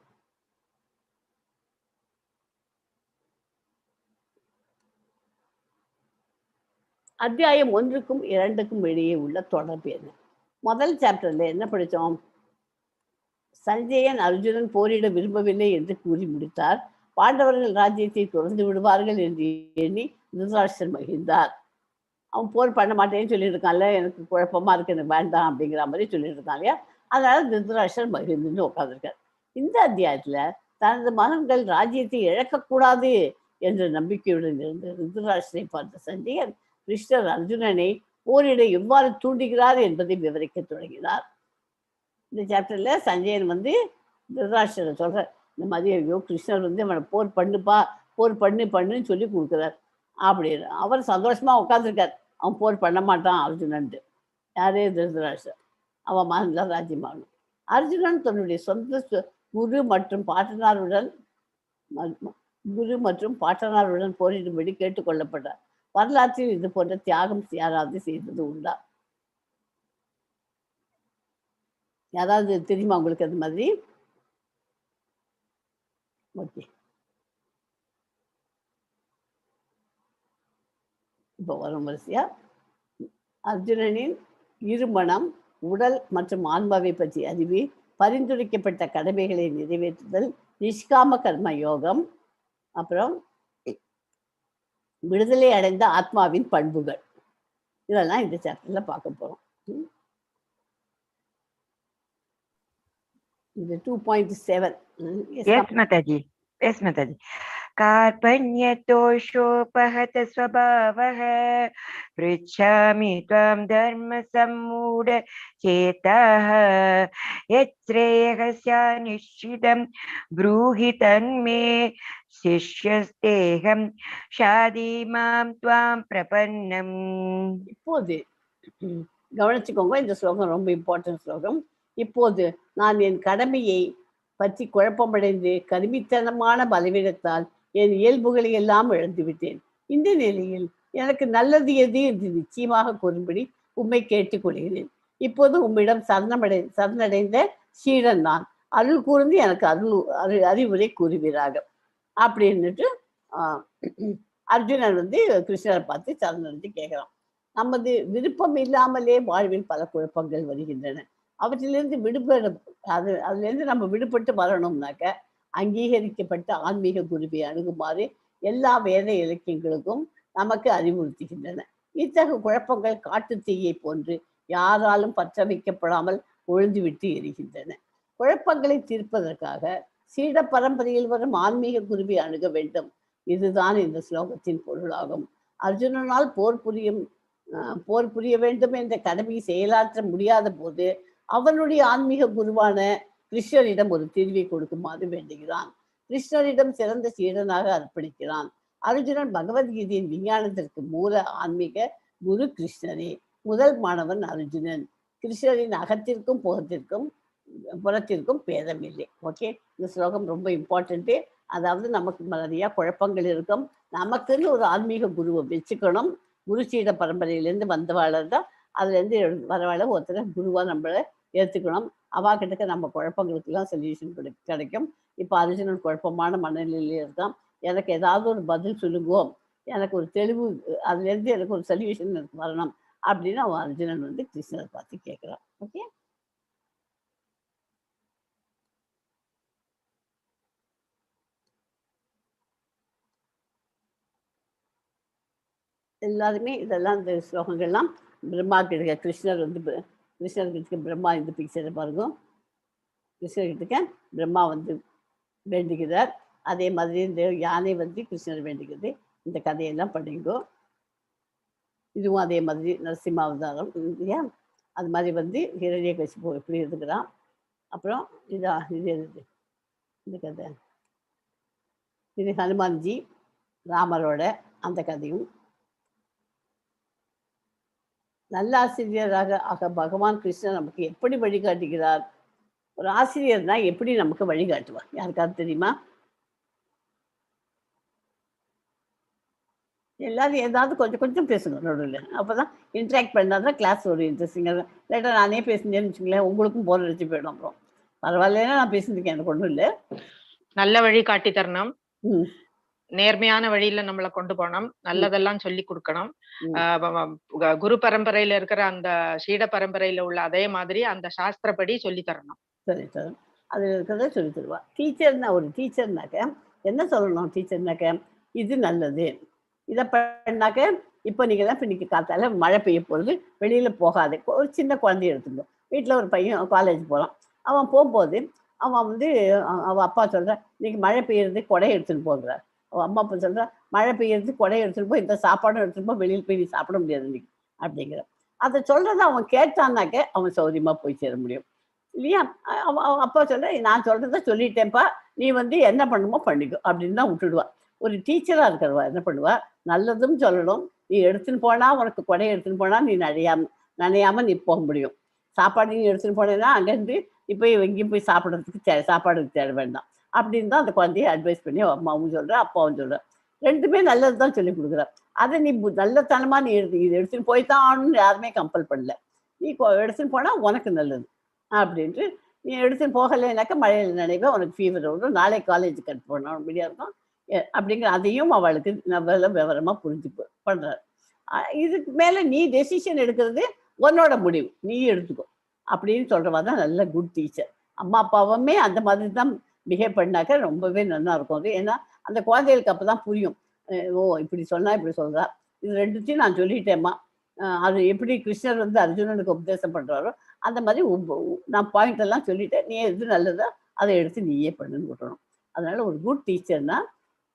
அத்தியாயம் 1க்கும் 2க்கும் இடையே உள்ள தொடர்பு என்ன? முதல் சாப்டர்ல என்ன படித்தோம்? சஞ்சயன் அர்ஜுனன் போரிட விரும்பவில்லை என்று கூறி முடித்தார். பாண்டவர்கள் ராஜ்யத்தை துறந்து விடுவார்கள் என்று எண்ணி திருதராஷ்டிரன் மகிழ்ந்தார். அவன் போர் பண்ண மாட்டேன்னு சொல்லிட்டு இருக்கான்ல, எனக்கு குழப்பமா இருக்கு, எனக்கு வேண்டாம் அப்படிங்கிற மாதிரி சொல்லிட்டு இருக்கான் இல்லையா. அதனால திருதராஷ்டிரன் மகிழ்ந்து உட்காந்துருக்கார். இந்த அத்தியாயத்துல தனது மகன்கள் ராஜ்யத்தை இழக்கக்கூடாது என்ற நம்பிக்கையுடன் இருந்து திருதராஷ்டிரனை பார்த்த சஞ்சயன் கிருஷ்ணர் அர்ஜுனனை போரிட எவ்வாறு தூண்டுகிறார் என்பதை விவரிக்க தொடங்கினார். இந்த சாப்டர்ல சஞ்சயன் வந்து திருதராஷ்டிரனை சொல்ற, இந்த மாதிரி ஐயோ கிருஷ்ணர் வந்து அவனை போர் பண்ணுப்பா, போர் பண்ணுன்னு சொல்லி கொடுக்குறார் அப்படின்னு. அவர் சந்தோஷமா உட்காந்துருக்கார். அவன் போர் பண்ண மாட்டான் அர்ஜுனன்ட்டு. யாரே? திருதராஷ்டிரன். அவன் மகன்லாம் ராஜ்யமாகணும். அர்ஜுனன் தன்னுடைய சொந்த குரு மற்றும் பாட்டனாருடன் போரிடும்படி கேட்டுக்கொள்ளப்பட்டார். வரலாற்றில் இது போன்ற தியாகம் யாராவது செய்தது உண்டா? யாராவது தெரியுமா உங்களுக்கு அது மாதிரி? ஓகே, இப்போ வரும் வரிசையா. அர்ஜுனனின் இருமனம், உடல் மற்றும் ஆன்மாவை பற்றி அறிவு, பரிந்துரைக்கப்பட்ட கடமைகளை நிறைவேற்றுதல், நிஷ்காம கர்ம யோகம், அப்புறம் விடுதலை அடைந்த ஆத்மாவின் பண்புகள், இதெல்லாம் இந்த சாப்டர்ல பார்க்க போறோம். இது 2.7. Yes, Mataji. कार्पण्यतोषोपहत स्वभावः पृच्छामि त्वां धर्मसम्मूढ चेताः यच्छ्रेयः निश्चितं ब्रूहि तन्मे शिष्यस्तेहं शादी मां त्वां प्रपन्नम्. இப்போது கவனிச்சுக்கோங்க, இந்த ஸ்லோகம் ரொம்ப இம்பார்ட்டன்ட் ஸ்லோகம். இப்போது நான் என் கடமையை பற்றி குழப்பமடைந்து கருமித்தனமான பலவீனத்தால் என் இயல்புகளை எல்லாம் இழந்துவிட்டேன். இந்த நிலையில் எனக்கு நல்லது எது என்று நிச்சயமாக கூறும்படி உம்மை கேட்டுக்கொள்கிறேன். இப்போது உம்மிடம் சரணடைந்த சீடன் நான். அருள் கூர்ந்து எனக்கு அறிவுரை கூறுவீராக அப்படின்னுட்டு அர்ஜுனன் வந்து கிருஷ்ணரை பார்த்து சரணடைந்து கேட்கிறான். நமது விருப்பம் இல்லாமலே வாழ்வில் பல குழப்பங்கள் வருகின்றன. அவற்றிலிருந்து அதுலேருந்து நம்ம விடுபட்டு வரணும்னாக்க அங்கீகரிக்கப்பட்ட ஆன்மீக குருவை அணுகுமாறு எல்லா வேத இலக்கியங்களுக்கும் நமக்கு அறிவுறுத்துகின்றன. இத்தகைய குழப்பங்கள் காட்டு தீயை போன்று யாராலும் பற்ற வைக்கப்படாமல் ஒழுந்துவிட்டு எரிகின்றன. குழப்பங்களை தீர்ப்பதற்காக சீட பரம்பரையில் வரும் ஆன்மீக குருவை அணுக வேண்டும். இதுதான் இந்த ஸ்லோகத்தின் பொருளாகும். அர்ஜுனனால் போர் புரிய வேண்டும் என்ற கடமையை செயலாற்ற முடியாத போது அவனுடைய ஆன்மீக குருவான கிருஷ்ணரிடம் ஒரு தீர்வை கொடுக்குமாறு வேண்டுகிறான். கிருஷ்ணரிடம் சிறந்த சீடனாக அர்ப்பணிக்கிறான். அர்ஜுனன் பகவத்கீதையின் விஞ்ஞானத்திற்கு மூல ஆன்மீக குரு கிருஷ்ணரே. முதல் மாணவன் அர்ஜுனன். கிருஷ்ணரின் அகத்திற்கும் புறத்திற்கும் பேதம் இல்லை. ஓகே, இந்த ஸ்லோகம் ரொம்ப இம்பார்ட்டன்ட்டு. அதாவது நமக்கு நிறைய குழப்பங்கள் இருக்கும். நமக்குன்னு ஒரு ஆன்மீக குருவை வச்சுக்கணும். குரு சீட பரம்பரையிலேருந்து வந்தவாளர் தான் அதுலேருந்து வரவாள ஒருத்தர் குருவாக நம்மளை ஏற்றுக்கணும். அவாக்கிட்டக்க நம்ம குழப்பங்களுக்கெல்லாம் சொல்யூஷன் கிடைக்கும். இப்போ அர்ஜுனன் குழப்பமான மனநிலையில் இருக்கான். எனக்கு ஏதாவது ஒரு பதில் சொல்லுங்கோ, எனக்கு ஒரு தெளிவு, அதுலேருந்து எனக்கு ஒரு சொல்யூஷன் எனக்கு வரணும் அப்படின்னு அவன் அர்ஜுனன் வந்து கிருஷ்ணரை பார்த்து கேட்குறான். ஓகே, எல்லாருமே இதெல்லாம் இந்த ஸ்லோகங்கள்லாம் பிரம்மா கிட்ட கிருஷ்ணர்கிட்ட பிரம்மா இந்த பிக்சரை பாருங்க. கிருஷ்ணர்கிட்ட பிரம்மா வந்து வேண்டுகிறார். அதே மாதிரி இந்த யானை வந்து கிருஷ்ணர் வேண்டுகிறது. இந்த கதையெல்லாம் படிங்கோ. இதுவும் அதே மாதிரி நரசிம்ம அவதாரம் இல்லையா, அது மாதிரி வந்து ஹிரண்யகசிபு எப்படி இருக்கிறான். அப்புறம் இது இந்த கதை, இது ஹனுமான்ஜி ராமரோட அந்த கதையும். நல்ல ஆசிரியராக பகவான் கிருஷ்ணன் நமக்கு எப்படி வழிகாட்டுகிறார்? ஒரு ஆசிரியர் தான் எப்படி நமக்கு வழிகாட்டுவார்? யாருக்காவது தெரியுமா? எல்லாரும் ஏதாவது கொஞ்சம் கொஞ்சம் பேசுங்க நடுவில். அப்போதான் இன்ட்ராக்ட் பண்ணாதான் கிளாஸ் ஒரு இன்ட்ரெஸ்டிங்காக. இல்லாட்டா நானே பேசுனேன்னு வச்சுங்களேன், உங்களுக்கும் போர் அடிச்சு போயிடும். அப்புறம் பரவாயில்லன்னா நான் பேசியிருக்கேன், எனக்கு ஒன்றும் இல்லை. நல்ல வழி காட்டி தரணும், நேர்மையான வழியில நம்மளை கொண்டு போகணும், நல்லதெல்லாம் சொல்லி கொடுக்கணும். குரு பரம்பரையில இருக்கிற அந்த சீட பரம்பரையில உள்ள அதே மாதிரி அந்த சாஸ்திரப்படி சொல்லி தரணும். சொல்லி தரணும், அது இருக்கிறத சொல்லி தருவா. டீச்சர்னா ஒரு டீச்சர்னாக்க என்ன சொல்லணும்? டீச்சர்னாக்க இது நல்லது, இதை பண்ணாக்க இப்போ நீங்கள் தான் இன்னைக்கு காத்தால மழை பெய்ய போகிறது, வெளியில் போகாது. ஒரு சின்ன குழந்தைய எடுத்துக்கோ. வீட்டில் ஒரு பையன் காலேஜ் போகிறான். அவன் போகும்போது அவன் வந்து அவன் அப்பா சொல்கிறான், இன்னைக்கு மழை பெய்யுறது, கொடையை எடுத்துகிட்டு போகிறார். அவன் அம்மா அப்பா சொல்கிறா, மழை பெய்யுறது, கொடையை எடுத்துகிட்டு போய் இந்த சாப்பாடும் எடுத்துகிட்டு போய் வெளியில் போய் நீ சாப்பிட முடியாது இன்னைக்கு அப்படிங்கிற. அதை சொல்கிறத அவன் கேட்டான்னாக்க அவன் சௌரியமாக போய் சேர முடியும் இல்லையா? அவன் அப்பா சொல்ற, நான் சொல்கிறத சொல்லிட்டேன்ப்பா, நீ வந்து என்ன பண்ணுமோ பண்ணிக்கோ அப்படின்னு தான் விட்டுடுவான். ஒரு டீச்சராக இருக்கிறவா என்ன பண்ணுவா? நல்லதும் சொல்லணும். நீ எடுத்துன்னு போனால், உனக்கு கொடையை எடுத்துன்னு போனால் நீ நனையாமல் நீ போக முடியும். சாப்பாடு நீ எடுத்துன்னு போனேன்னா அங்கேருந்து இப்போ எங்கேயும் போய் சாப்பாடுக்கு தேட வேண்டாம் அப்படின்னு தான் அந்த குழந்தைய அட்வைஸ் பண்ணி அம்மாவும் சொல்கிறேன், அப்பாவும் சொல்கிறேன். ரெண்டுமே நல்லது தான் சொல்லி கொடுக்குறேன். அதை நீ நல்லத்தனமாக நீ இது எடுத்துன்னு போய் தான் ஆகணும்னு யாருமே கம்பல் பண்ணல. நீ எடுத்துன்னு போனால் உனக்கு நல்லது அப்படின்ட்டு. நீ எடுத்துன்னு போகலைனாக்கா மழையில் நினைவே, உனக்கு ஃபீவர் வரும், நாளை காலேஜுக்கு எடுத்து போனோம் அப்படியா இருக்கும் அப்படிங்கிற அதையும் அவளுக்கு நல்ல விவரமாக புரிஞ்சு பண்ணுறாரு. இதுக்கு மேலே நீ டெசிஷன் எடுக்கிறது உன்னோட முடிவு, நீ எடுத்துக்கோ அப்படின்னு சொல்கிறவா தான் நல்ல குட் டீச்சர். அம்மா அப்பாவுமே அந்த மாதிரி தான் பிஹேவ் பண்ணாக்க ரொம்பவே நல்லா இருக்கும். அது ஏன்னா அந்த குழந்தைகளுக்கு அப்போ தான் புரியும், ஓ இப்படி சொன்னால் இப்படி சொல்கிறா, இது ரெண்டுத்தையும் நான் சொல்லிட்டேம்மா. அது எப்படி கிருஷ்ணர் வந்து அர்ஜுனனுக்கு உபதேசம் பண்ணுறாரோ அந்த மாதிரி நான் பாயிண்ட் எல்லாம் சொல்லிட்டேன், நீ எது நல்லதோ அதை எடுத்து நீயே பண்ணுன்னு விட்டணும். அதனால ஒரு குட் டீச்சர்னா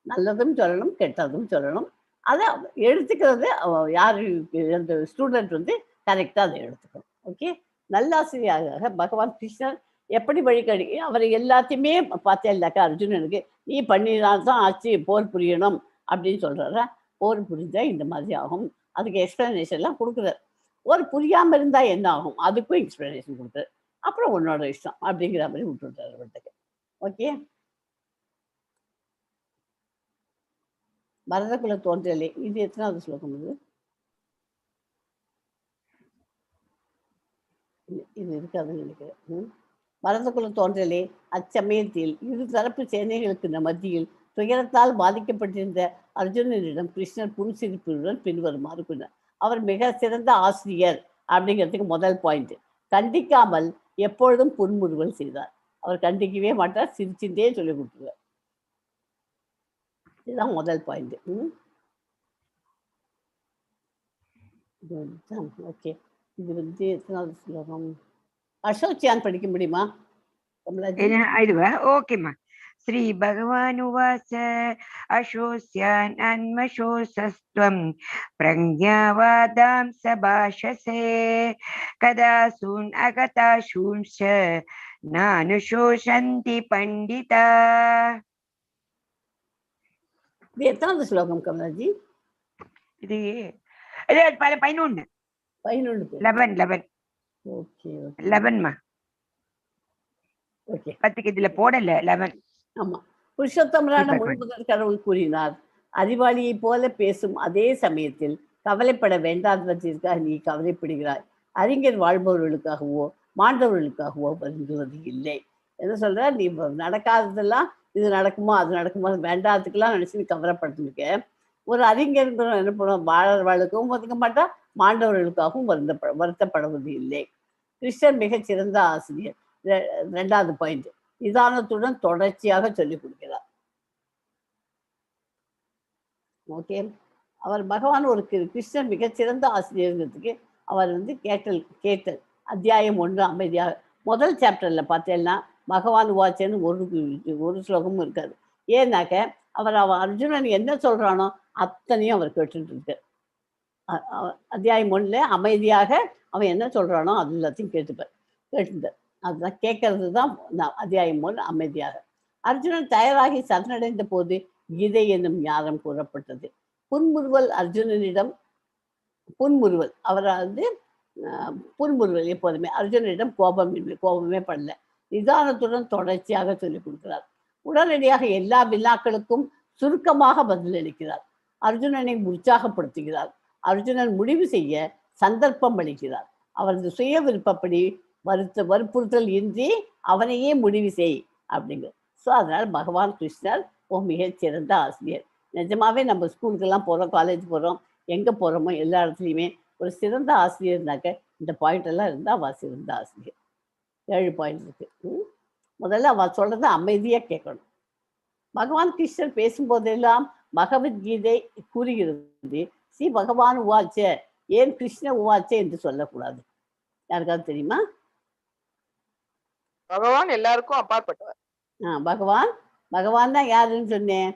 நல்லதும் சொல்லணும், கெட்டதும் சொல்லணும். அதை எடுத்துக்கிறது யார் அந்த ஸ்டூடெண்ட் வந்து கரெக்டாக அதை எடுத்துக்கணும். ஓகே, நல்லாசிரியராக பகவான் கிருஷ்ணர் எப்படி வழிகடி அவர் எல்லாத்தையுமே பார்த்தேன்னாக்கா அர்ஜுனனுக்கு நீ பண்ணினால்தான் ஆச்சு, போர் புரியணும் அப்படின்னு சொல்கிறாரா. போர் புரிஞ்சால் இந்த மாதிரி ஆகும், அதுக்கு எக்ஸ்பிளனேஷன்லாம் கொடுக்குறாரு. போர் புரியாமல் இருந்தால் என்ன ஆகும் அதுக்கும் எக்ஸ்பிளனேஷன் கொடுக்குறாரு. அப்புறம் உன்னோட இஷ்டம் அப்படிங்கிற மாதிரி விட்டுவிட்டார் அவர்கிட்ட. ஓகே, பரதகுல தோன்றலே இது எத்தனாவது ஸ்லோகம்? இது இருக்காதுன்னு நினைக்கிறேன். பரதகுல தோன்றலே அச்சமயத்தில் இரு தரப்பு சேனைகளுக்கு மத்தியில் துயரத்தால் பாதிக்கப்பட்டிருந்த அர்ஜுனனிடம் கிருஷ்ணர் புன்சிரிப்புடன் பின்வருமாறு கூறினார். அவர் மிக சிறந்த ஆசிரியர் அப்படிங்கிறதுக்கு முதல் பாயிண்ட். கண்டிக்காமல் எப்பொழுதும் புன்முறுவல் செய்தார். அவர் கண்டிக்கவே மாட்டார், சிரிச்சுட்டே சொல்லி கொடுத்துருவார். இதுதான் முதல் பாயிண்ட். ஓகே, இது வந்து எத்தனாவது ஸ்லோகம்? அசோச்சியான் படிக்க முடியுமா இதுவா? ஓகேம்மா. ஸ்ரீ பகவானுவாச அசோஸ்யான் அன்மசோசஸ்த்வம் பிரக்ஞாவாதாம் சபாஷசே கதாசூன் அகதாசூன்ஷ நானுஷோஷந்தி பண்டிதா. இது எத்தனாவது ஸ்லோகம் கமலாஜி? இது 11. 11. ஓகே, 11மா. ஓகே, 10க்கு இதுல போடல 11. ஆமா. புருஷோத்தமரான முழுமுதற் கடவுள் கூறினார், அறிவாளியை போல பேசும் அதே சமயத்தில் கவலைப்பட வேண்டாதவற்றிற்காக நீ கவலைப்படுகிறாய். அறிஞர் வாழ்பவர்களுக்காகவோ மாண்டவர்களுக்காகவோ வருந்துவது இல்லை. என்ன சொல்ற, நீ நடக்காததெல்லாம் இது நடக்குமோ அது நடக்குமோ வேண்டாததுக்கெல்லாம் நினைச்சு நீ கவலைப்பட்டுருக்க. ஒரு அறிஞர் என்ன பண்ணுவோம், வாழ்றவர்களுக்கும் ஒதுக்க மாட்டா, மாண்டவர்களுக்காகவும் வருத்தப்படுவது இல்லை. கிருஷ்ணர் மிகச் சிறந்த ஆசிரியர். 2வது பாயிண்ட், நிதானத்துடன் தொடர்ச்சியாக சொல்லிக் கொடுக்கிறார். ஓகே, அவர் பகவான் ஒரு கிருஷ்ணர் மிகச்சிறந்த ஆசிரியர்ங்கிறதுக்கு அவர் வந்து கேட்டல் அத்தியாயம் 1 அமைதியாக முதல் சாப்டர்ல பார்த்தேன்னா பகவான் வாச்சேன்னு ஒரு ஸ்லோகமும் இருக்காது. ஏன்னாக்க அவர் அர்ஜுனன் என்ன சொல்றானோ அத்தனையும் அவர் கேட்டுட்டு இருக்கார். அத்தியாயம் 1 அமைதியாக அவன் என்ன சொல்றானோ அது எல்லாத்தையும் கேட்டுப்பார். அதுதான் கேட்கறது தான் அத்தியாயம் 1 அமைதியாக. அர்ஜுனன் தயாராகி சரணடைந்த போது கீதை என்னும் ஞானம் கூறப்பட்டது. புன்முறுவல் அர்ஜுனனிடம் புன்முறுவல் அவர் வந்து புன்முறுவல் எப்போதுமே அர்ஜுனனிடம் கோபமே படல. நிதானத்துடன் தொடர்ச்சியாக சொல்லிக் கொடுக்கிறார். உடனடியாக எல்லா வினாக்களுக்கும் சுருக்கமாக பதிலளிக்கிறார். அர்ஜுனனை உற்சாகப்படுத்துகிறார். அர்ஜுனன் முடிவு செய்ய சந்தர்ப்பம் அளிக்கிறார். அவரது சுய விருப்பப்படி வற்புறுத்தல் இன்றி அவனையே முடிவு செய் அப்படிங்கிறது. ஸோ அதனால் பகவான் கிருஷ்ணர் மிகச் சிறந்த ஆசிரியர். நிஜமாவே நம்ம ஸ்கூலுக்கெல்லாம் போகிறோம், காலேஜ் போகிறோம், எங்கே போகிறோமோ எல்லா இடத்துலையுமே ஒரு சிறந்த ஆசிரியர்னாக்க இந்த பாயிண்ட் எல்லாம் இருந்தால் அவள் சிறந்த ஆசிரியர். 7 பாயிண்ட் இருக்கு. முதல்ல அவள் சொல்றதை அமைதியாக கேட்கணும். பகவான் கிருஷ்ணர் பேசும்போதெல்லாம் பகவத்கீதை கூறுகிறது ஸ்ரீ பகவான் உவாச்ச, ஏன் கிருஷ்ண உவாச்ச என்று சொல்லக்கூடாது? யாருக்காவது தெரியுமா? பகவான் எல்லாருக்கும் அப்பாற்பட்டவர். பகவான் தான் யாருன்னு சொன்னேன்?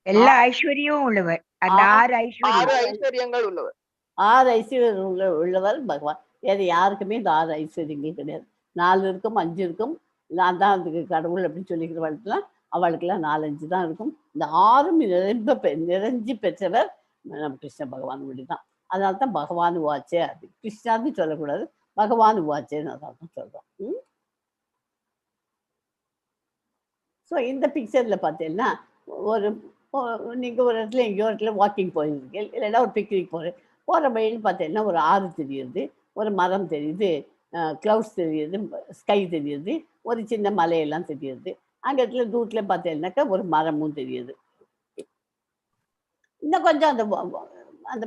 எல்லா ஐஸ்வர்யம் உள்ளவர். அந்த 6 ஐஸ்வர்யங்கள் உள்ளவர். 6 ஐஸ்வர்யம் உள்ளவர் பகவான். வேறு யாருக்குமே இந்த 6 ஐஸ்வர்யங்கள் கிடையாது. 4 இருக்கும், 5 இருக்கும். நான் தான் அதுக்கு கடவுள் அப்படின்னு சொல்லிக்கிறவர்களுக்கெல்லாம் அவளுக்கெல்லாம் 4-5 தான் இருக்கும். இந்த 6ம் நிறைஞ்சு பெற்றவர் நம்ம கிருஷ்ண பகவான் தான். அதனால தான் பகவான் உவாச்சே, அது கிருஷ்ணான்னு சொல்லக்கூடாது, பகவான் உவாச்சேன்னு அதனால தான் சொல்றோம். ஸோ இந்த பிக்சரில் பார்த்தீங்கன்னா நீங்கள் ஒரு இடத்துல எங்கேயோ இடத்துல வாக்கிங் போயிருக்கீங்க, இல்லைன்னா ஒரு பிக்னிக் போகிற வழின்னு பார்த்தீங்கன்னா ஒரு ஆறு தெரியுது, ஒரு மரம் தெரியுது, க்ளவுட்ஸ் தெரியுது, ஸ்கை தெரியுது, ஒரு சின்ன மலையெல்லாம் தெரியுது. அங்கே இடத்துல தூரத்தில் பார்த்தீங்கன்னாக்கா ஒரு மரமும் தெரியுது. இன்னும் கொஞ்சம் அந்த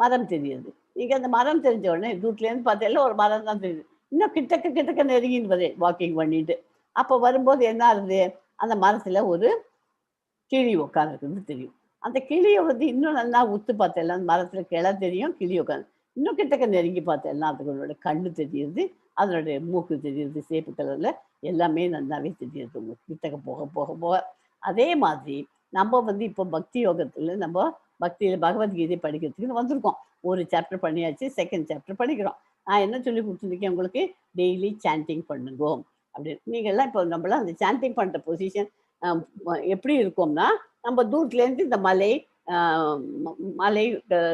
மரம் தெரியுது. நீங்கள் அந்த மரம் தெரிஞ்ச உடனே தூரத்துலேருந்து பார்த்தீங்கன்னா ஒரு மரம் தான் தெரியுது. இன்னும் கிட்டக்க நெருங்கின்னு வரேன் வாக்கிங் பண்ணிட்டு. அப்போ வரும்போது என்ன ஆகுது, அந்த மரத்தில் ஒரு கிளி உட்காந்துருக்குன்னு தெரியும். அந்த கிளியை வந்து இன்னும் நல்லா உத்து பார்த்தேன், அந்த மரத்தில் கிளை தெரியும், கிளி உட்காந்து. இன்னும் கிட்டக்க நெருங்கி பார்த்து எல்லாத்துக்களோட கண்ணு தெரியுது, அதனுடைய மூக்கு தெரியுது, சேப்பு கலர்ல எல்லாமே நல்லாவே தெரியுது உங்களுக்கு கிட்டக்க போக போக போக. அதே மாதிரி நம்ம வந்து இப்போ பக்தி யோகத்துல நம்ம பக்தியில பகவத்கீதை படிக்கிறதுக்குன்னு வந்திருக்கோம். ஒரு சாப்டர் பண்ணியாச்சு, செகண்ட் சாப்டர் படிக்கிறோம். நான் என்ன சொல்லி கொடுத்துருக்கேன் உங்களுக்கு, டெய்லி சாண்டிங் பண்ணுங்க அப்படின்னு. நீங்கள்லாம் இப்போ நம்மளாம் அந்த சாண்டிங் பண்ணுற பொசிஷன் எப்படி இருக்கோம்னா, நம்ம தூரத்துலேருந்து இந்த மலை மலை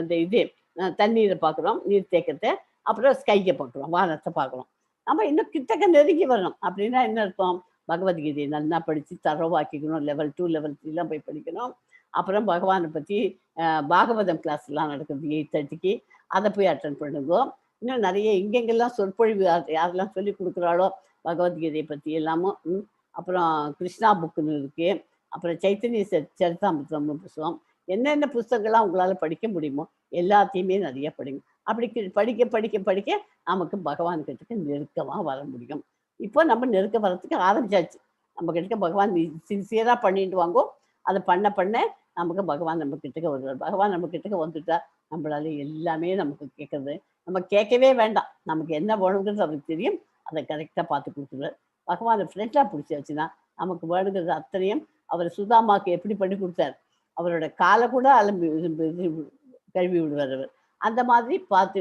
இந்த இது தண்ணீரை பார்க்குறோம், நீர் தேக்கத்தை, அப்புறம் ஸ்கையை பார்க்குறோம், வானத்தை பார்க்குறோம். நம்ம இன்னும் கிட்டக்க நெருங்கி வரணும். அப்படின்னா என்ன அர்த்தம், பகவத்கீதையை நல்லா படித்து தரவாக்கிக்கணும். லெவல் 2 லெவல் 3 போய் படிக்கணும். அப்புறம் பகவானை பற்றி பாகவதம் கிளாஸ்லாம் நடக்குது 8:30க்கு, அதை போய் அட்டன் பண்ணுங்க. இன்னும் நிறைய எங்கெங்கெல்லாம் சொற்பொழிவு யாரெல்லாம் சொல்லி கொடுக்குறாளோ பகவத்கீதையை பற்றி எல்லாமும். அப்புறம் கிருஷ்ணா புக்குன்னு இருக்கு, அப்புறம் சைத்தன்ய சரிதாமிர்தம்னு புஸ்தகம். என்னென்ன புஸ்தகங்கள்லாம் உங்களால் படிக்க முடியுமோ எல்லாத்தையுமே நிறைய படிங்க. அப்படி படிக்க படிக்க படிக்க நமக்கு பகவான் கிட்டக்கு நெருக்கமாக வர முடியும். இப்போ நம்ம நெருக்க வர்றதுக்கு ஆரம்பிச்சாச்சு. நம்ம கிட்டக்க பகவான் சின்சியராக பண்ணிட்டு வாங்கோ. அதை பண்ண பண்ண நமக்கு பகவான் நம்ம கிட்டக்க வருவார். பகவான் நம்ம கிட்டக்க வந்துட்டா நம்மளால எல்லாமே நமக்கு கேட்கறது, நம்ம கேட்கவே வேண்டாம். நமக்கு என்ன வேணுங்கிறது அவருக்கு தெரியும், அதை கரெக்டாக பார்த்து கொடுத்துருவார். பகவானை ஃப்ரெண்டாக பிடிச்சாச்சுன்னா நமக்கு வேணுங்கிறது அத்தனையும். அவர் சுதாமாக்கு எப்படி பண்ணி கொடுத்தார், அவரோட காலை கூட கழுவி விடுவார் அவர். அந்த மாதிரி பார்த்து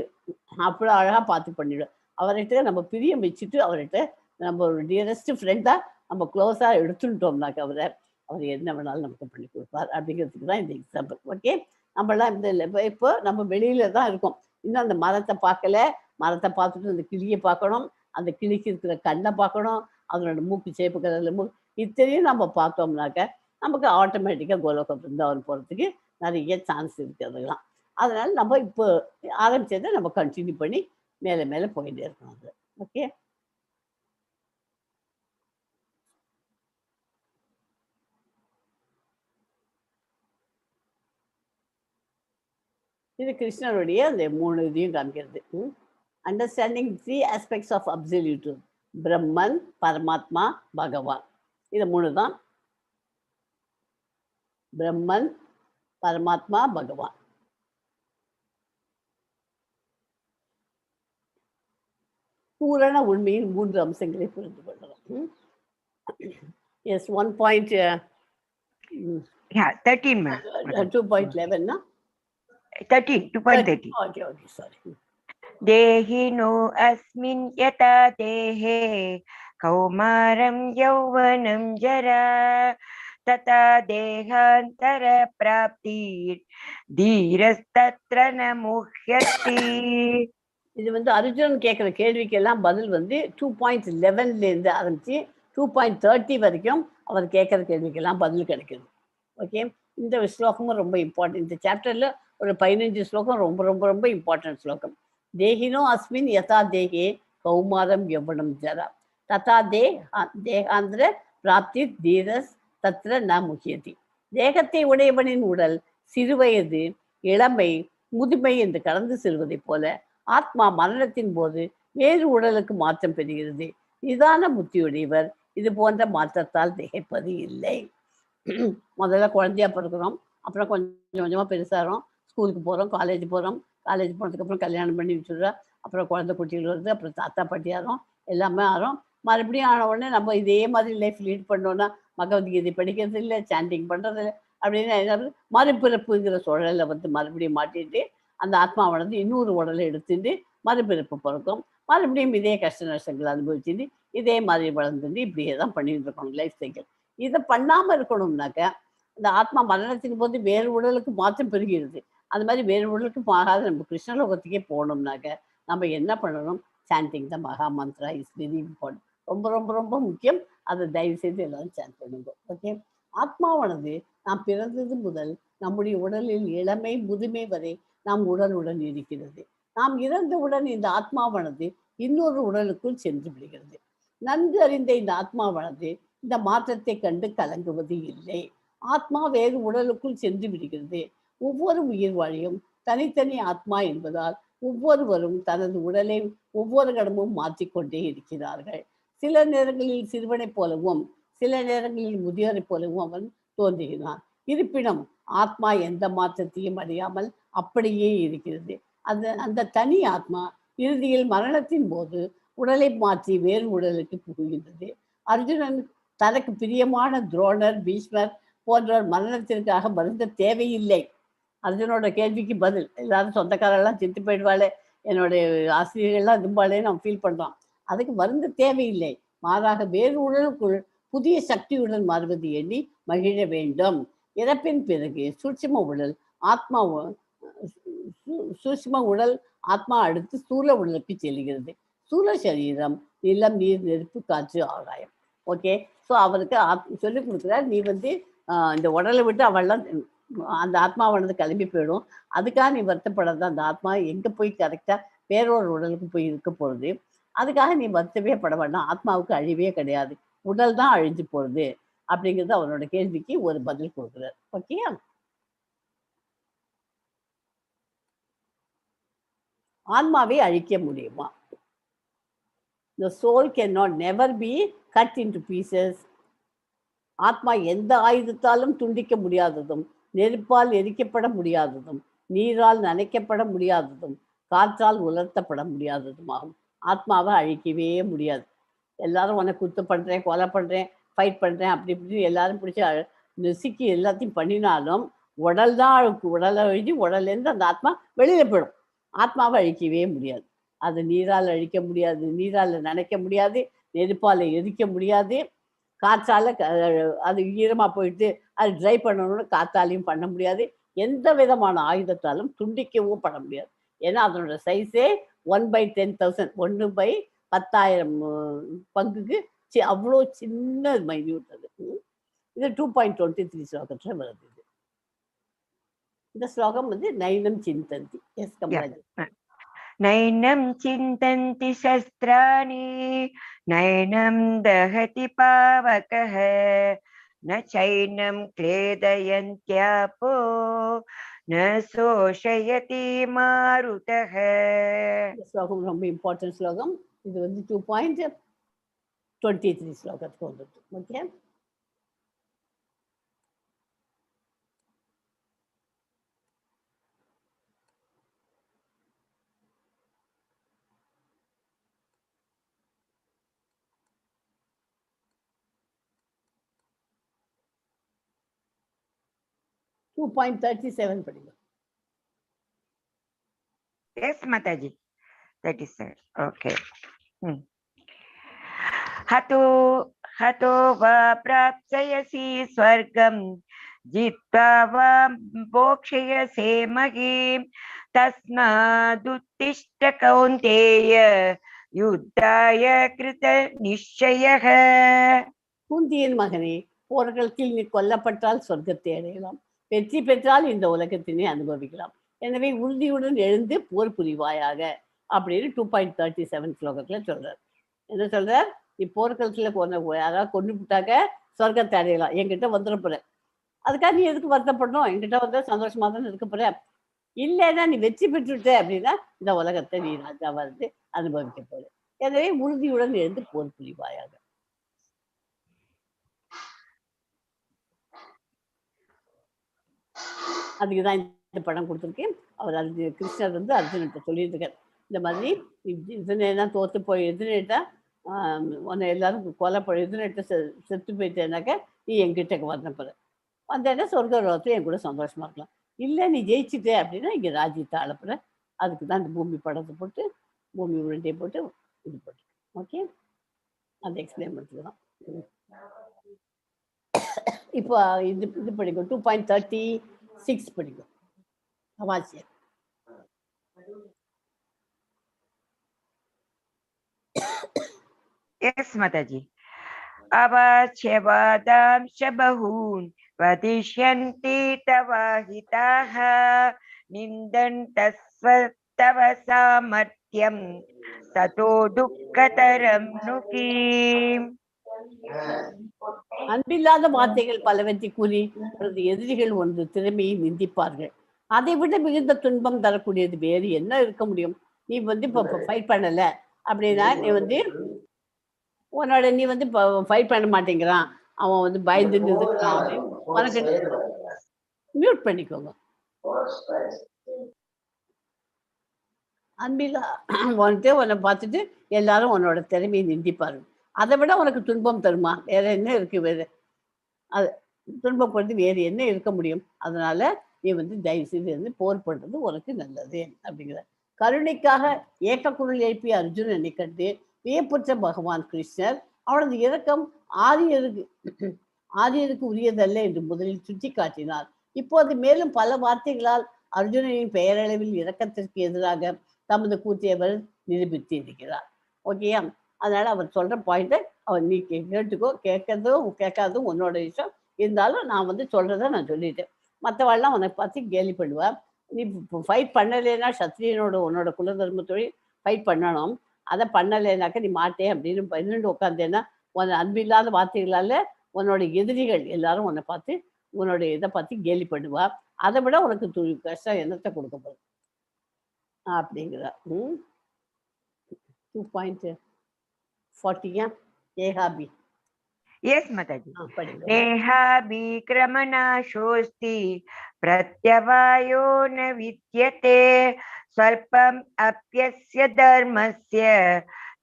அவ்வளோ அழகாக பார்த்து பண்ணிவிடுவார். அவர்கிட்ட நம்ம பிரியம் வச்சுட்டு அவர்கிட்ட நம்ம ஒரு டியரஸ்ட் ஃப்ரெண்டாக நம்ம க்ளோஸாக எடுத்துட்டோம்னாக்க அவர் என்ன வேணாலும் நமக்கு பண்ணி கொடுப்பார். அப்படிங்கிறதுக்கு தான் இந்த எக்ஸாம்பிள். ஓகே, நம்மளாம் இந்த இப்போ நம்ம வெளியில தான் இருக்கோம். இன்னும் அந்த மரத்தை பார்க்கல. மரத்தை பார்த்துட்டு அந்த கிளியை பார்க்கணும், அந்த கிளிக்கு இருக்கிற கண்ணை பார்க்கணும், அதனோட மூக்கு சேப்பு கலரில் இத்தனையும் நம்ம பார்த்தோம்னாக்க நமக்கு ஆட்டோமேட்டிக்காக கோலோக பிருந்தாவன் போகிறதுக்கு நிறைய சான்ஸ் இருக்குது அதெல்லாம். அதனால நம்ம இப்போ ஆரம்பிச்சதை நம்ம கண்டினியூ பண்ணி மேலே மேலே போயிட்டே இருக்கணும். அது ஓகே. இது கிருஷ்ணருடைய அந்த 3 இதையும் காமிக்கிறது. Understanding 3 aspects of absolute truth, Brahman, Paramatma, Bhagavan. இது 3 தான். பிரம்மன், பரமாத்மா, பகவான். பூரண உண்மையின் 3 அம்சங்களை புரிந்து கொள்ளலாம். Yes 1 point 13 ma'am. 2.11 na 13 2.13. Okay, sorry. देहिनो अस्मिन् यथा देहे कौमारं यौवनं जरा तथा देहान्तर प्राप्तिर् धीरस्तत्र न मुह्यति. இது வந்து அர்ஜுனன் கேட்குற கேள்விக்கெல்லாம் பதில் வந்து 2.11லேருந்து ஆரம்பித்து 2.30 வரைக்கும் அவர் கேட்குற கேள்விக்கெல்லாம் பதில் கிடைக்குது. ஓகே, இந்த ஸ்லோகமும் ரொம்ப இம்பார்ட்டன்ட். இந்த சாப்டரில் ஒரு 15 ஸ்லோகம் ரொம்ப ரொம்ப ரொம்ப இம்பார்ட்டன்ட் ஸ்லோகம். தேகினோ அஸ்மின் யதா தேகே கௌமாரம் யௌவனம் ஜரா ததா தேகாந்திர பிராப்தி தீரஸ் தத்ர ந முக்கியதி. தேகத்தை உடையவனின் உடல் சிறுவயது, இளமை, முதுமை என்று கடந்து செல்வதைப் போல ஆத்மா மரணத்தின் போது வேறு உடலுக்கு மாற்றம் பெறுகிறது. நிதான புத்தியுடையவர் இது போன்ற மாற்றத்தால் திகைப்பது இல்லை. முதல்ல குழந்தையா பிறக்கிறோம், அப்புறம் கொஞ்சம் கொஞ்சமாக பெருசாகிறோம், ஸ்கூலுக்கு போகிறோம், காலேஜ் போகிறோம், காலேஜ் போனதுக்கப்புறம் கல்யாணம் பண்ணி வச்சுடுறோம், அப்புறம் குழந்தை குட்டிகள் வருது, அப்புறம் தாத்தா பாட்டி ஆகிறோம், எல்லாமே ஆகிறோம். மறுபடியும் ஆன உடனே நம்ம இதே மாதிரி லைஃப் லீட் பண்ணோன்னா பகவத்கீதை படிக்கிறது இல்லை, சாண்டிங் பண்ணுறது இல்லை. அப்படின்னு மறுபிறப்புங்கிற சூழலில் வந்து மறுபடியும் மாட்டிட்டு அந்த ஆத்மாவானது இன்னொரு உடலை எடுத்துட்டு மறுபிறப்பு பிறக்கும். மறுபடியும் இதே கஷ்ட நஷ்டங்களை அனுபவிச்சுட்டு இதே மாதிரி வளர்ந்துட்டு இப்படியே தான் பண்ணிட்டு இருக்கணும் லைஃப் சைக்கிள். இதை பண்ணாமல் இருக்கணும்னாக்க அந்த ஆத்மா மரணத்தின் போது வேறு உடலுக்கு மாற்றம் பெறுகிறது. அந்த மாதிரி வேறு உடலுக்கு ஆகாத நம்ம கிருஷ்ணலோகத்துக்கே போகணும்னாக்க நம்ம என்ன பண்ணணும், சாண்டிங் த மகா மந்த்ரா இஸ் வெரி இம்பார்ட்டன்ட். ரொம்ப ரொம்ப ரொம்ப முக்கியம். அதை தயவு செய்து எல்லாரும் சாண்ட் பண்ணுங்க. ஓகே, ஆத்மாவானது நாம் பிறந்தது முதல் நம்முடைய உடலில் இளமை முதுமை வரை நாம் உடலுடன் இருக்கிறது. நாம் இறந்தவுடன் இந்த ஆத்மாவானது இன்னொரு உடலுக்குள் சென்று விடுகிறது. நன்கு அறிந்த இந்த ஆத்மாவானது இந்த மாற்றத்தை கண்டு கலங்குவது இல்லை. ஆத்மா வேறு உடலுக்குள் சென்று விடுகிறது. ஒவ்வொரு உயிர் வாழியும் தனித்தனி ஆத்மா என்பதால் ஒவ்வொருவரும் தனது உடலை ஒவ்வொரு கடமும் மாற்றிக்கொண்டே இருக்கிறார்கள். சில நேரங்களில் சிறுவனை போலவும் சில நேரங்களில் முதியோரை போலவும் அவன் தோன்றுகிறான். இருப்பினும் ஆத்மா எந்த மாற்றத்தையும் அறியாமல் அப்படியே இருக்கிறது. அந்த தனி ஆத்மா இறுதியில் மரணத்தின் போது உடலை மாற்றி வேறு உடலுக்கு புகுகின்றது. அர்ஜுனன் தனக்கு பிரியமான துரோணர், பீஷ்மர் போன்றோர் மரணத்திற்காக வருந்த தேவையில்லை. அர்ஜுனோட கேள்விக்கு பதில். எல்லாரும் சொந்தக்காரெல்லாம் செத்து போயிடுவாளே, என்னுடைய ஆசிரியர்கள்லாம் இருப்பாளேன்னு அவன் ஃபீல் பண்ணுறான். அதுக்கு வருந்த தேவையில்லை. மாறாக வேறு உடலுக்குள் புதிய சக்தியுடன் மாறுவது எண்ணி மகிழ வேண்டும். இறப்பின் பிறகு சூட்சும உடல் ஆத்மா அடுத்து ஸ்தூல உடலுக்கு செல்கிறது. ஸ்தூல சரீரம் நிலம், நீர், நெருப்பு, காற்று, ஆகாயம். ஓகே, ஸோ அவருக்கு சொல்லிக் கொடுக்குறார், நீ இந்த உடலை விட்டு அவள்லாம் அந்த ஆத்மாவானது கிளம்பி போயிடும். அதுக்காக நீ வருத்தப்படாத. அந்த ஆத்மா எங்கே போய் கரெக்டாக வேறொரு உடலுக்கு போய் இருக்க போகிறது. அதுக்காக நீ வருத்தவே பட வேண்டாம். ஆத்மாவுக்கு அழிவே கிடையாது, உடல் தான் அழிஞ்சு போகிறது அப்படிங்கிறது அவனோட கேள்விக்கு ஒரு பதில் கொடுக்குறார். ஓகே, ஆன்மாவை அழிக்க முடியுமா? The soul cannot never be cut into pieces. ஆத்மா எந்த ஆயுதத்தாலும் துண்டிக்க முடியாததும், நெருப்பால் எரிக்கப்பட முடியாததும், நீரால் நனைக்கப்பட முடியாததும், காற்றால் உலர்த்தப்பட முடியாததும் ஆகும். ஆத்மாவை அழிக்கவே முடியாது. எல்லாரும் உனக்கு குத்து பண்ணுறேன், கொலை பண்ணுறேன், ஃபைட் பண்ணுறேன், அப்படி இப்படி எல்லாரும் பிடிச்சி நெசுக்கி எல்லாத்தையும் பண்ணினாலும் உடல் தான் அழுக்கு. உடலை அழிஞ்சு உடல்லேருந்து அந்த ஆத்மா வெளியில் போயிடும். ஆத்மாவை அழிக்கவே முடியாது. அது நீரால் அழிக்க முடியாது, நீரால் நனைக்க முடியாது, நெருப்பால் எரிக்க முடியாது, காற்றால் அது ஈரமாக போயிட்டு அது ட்ரை பண்ணணும்னு காற்றாலையும் பண்ண முடியாது. எந்த விதமான ஆயுதத்தாலும் துண்டிக்கவும் பண்ண முடியாது. ஏன்னா அதனோட சைஸே 1/10,000, 1/10,000 பங்குக்கு அவ்வளோ சின்ன மைன்யூட் அது. இது 2.23 ஸ்லோகத்தில் வருது. இந்த ஸ்லோகம் நைனம் சிந்தந்தி. எஸ் கமலாஜி. நைனம் சிந்தந்தி சஸ்திராணி நைனம் தஹதி பாவகஹ ந சைனம் க்லேதயந்த்யாபோ ந சோஷயதி மாருதஹ. இந்த ஸ்லோகம் ரொம்ப இம்பார்ட்டன்ட் ஸ்லோகம். இது 2.23 ஸ்லோகத்துக்கு வந்துட்டு. ஓகே, டூ 2.37 படிங்க. Yes, Mataji. 37. Okay. हतो वा प्राप्स्यसि स्वर्गं जित्वा वा मोक्षयसे महीं तस्मादुत्तिष्ठ कौन्तेय युद्धाय कृतनिश्चयः. குந்தியின் மகனே, போர்க்களத்தில் நீ கொல்லப்பட்டால் சொர்க்கத்தை அடையலாம், வெற்றி பெற்றால் இந்த உலகத்தினை அனுபவிக்கலாம். எனவே உறுதியுடன் எழுந்து போர் புரிவாயாக அப்படின்னு 2.37 ஸ்லோகத்தில் சொல்றார். என்ன சொல்றார்? நீ போர்க்களத்தில் யாராவது கொண்டு விட்டாக்க சொர்க்கத்தை அடையலாம், என்கிட்ட வந்துட போற. அதுக்காக நீ எதுக்கு வருத்தப்படணும்? என்கிட்ட வந்து சந்தோஷமா தானே இருக்க போற. இல்லைன்னா நீ வெற்றி பெற்றுட்ட அப்படின்னா இந்த உலகத்தை நீ ராஜாவா இருந்து அனுபவிக்க போற. எனவே உறுதியுடன் எழுந்து போர் புரிவாயாக. அதுக்கு தான் இந்த படம் கொடுத்துருக்கேன். அவர் கிருஷ்ணர் அர்ஜுனத்தை சொல்லியிருக்கார், இந்த மாதிரி எதிரேனா தோற்று போய் எதிரேட்டா உன்னை எல்லாரும் கொலை எதிரேட்ட செத்து போயிட்டேனாக்க நீ என்கிட்ட வரப்போற. வந்தேன்னா சொர்க்க லோகத்தில் என் கூட சந்தோஷமா இருக்கலாம். இல்லை நீ ஜெயிச்சுட்டே அப்படின்னா இங்கே ராஜ்யத்தை அழப்புற. அதுக்கு தான் இந்த பூமி படத்தை போட்டு பூமி உருண்டையை போட்டு இது போட்டு. ஓகே, அதை எக்ஸ்பிளைன் பண்ணிக்கலாம். இப்போ இது படிக்கும். 2.36 படிக்கும். அவாசியம். Yes, Mataji. अवाच्यवादांश बहून् वदिष्यन्ति तवाहिताः निन्दन्तस्व सामर्थ्यं ततो दुःखतरं नु किम्. அன்பில்லாத வார்த்தைகள் பலவற்றை கூறி எதிரிகள் ஒன்று திறமையை நிந்திப்பார்கள். அதை விட மிகுந்த துன்பம் தரக்கூடியது வேறு என்ன இருக்க முடியும்? நீ இப்போ ஃபைட் பண்ணல அப்படின்னா நீ உன்னோட நீ இப்போ ஃபைட் பண்ண மாட்டேங்கிறான், அவன் பயந்து நிறுத்துக்கிறான் அப்படின்னு உனக்கு மியூட் பண்ணிக்கோங்க. அன்பில்லா வந்துட்டு உன்னை பார்த்துட்டு எல்லாரும் உன்னோட திறமையை நிந்திப்பாரு. அதை விட உனக்கு துன்பம் தருமா? வேற என்ன இருக்கு? வேறு அது துன்பப்படுத்தி வேறு என்ன இருக்க முடியும்? அதனால நீ தயவு செய்து போர் பண்றது உனக்கு நல்லது அப்படிங்கிற. கருணைக்காக ஏக்கக்குரல் எழுப்பிய அர்ஜுனனை கண்டு வியப்புற்ற பகவான் கிருஷ்ணர் அவனது இரக்கம் ஆரியருக்கு உரியதல்ல என்று முதலில் சுட்டி காட்டினார். இப்போது மேலும் பல வார்த்தைகளால் அர்ஜுனனின் பெயரளவில் இரக்கத்திற்கு எதிராக தமது கூற்றை அவர் நிரூபித்து இருக்கிறார். ஓகேயா? அதனால அவர் சொல்ற பாயிண்ட்டை நீ கேட்டுக்கோ. கேட்காதும் உன்னோட இஷ்டம். இருந்தாலும் நான் சொல்றத நான் சொல்லிட்டேன். மற்றவாள்லாம் உனக்கு பார்த்து கேலி பண்ணுவா. நீ ஃபைட் பண்ணலைன்னா உன்னோட குலதர்மத்தோடு ஃபைட் பண்ணணும். அதை பண்ணலைனாக்க நீ மாட்டேன் அப்படின்னு பன்னெண்டு உட்காந்தேன்னா உன் அன்பில்லாத வார்த்தைகளால உன்னோட எதிரிகள் எல்லாரும் உன்னை பார்த்து உன்னோட இதை பார்த்து கேலி பண்ணுவா. அதை விட உனக்கு கஷ்டம் என்னத்தை கொடுக்க போகுது அப்படிங்கிறா. 2.40 ஏகாபி. Yes, Mataji. Nehabi kramana shosti pratyavayo na vidyate swarpam apyasya dharmasya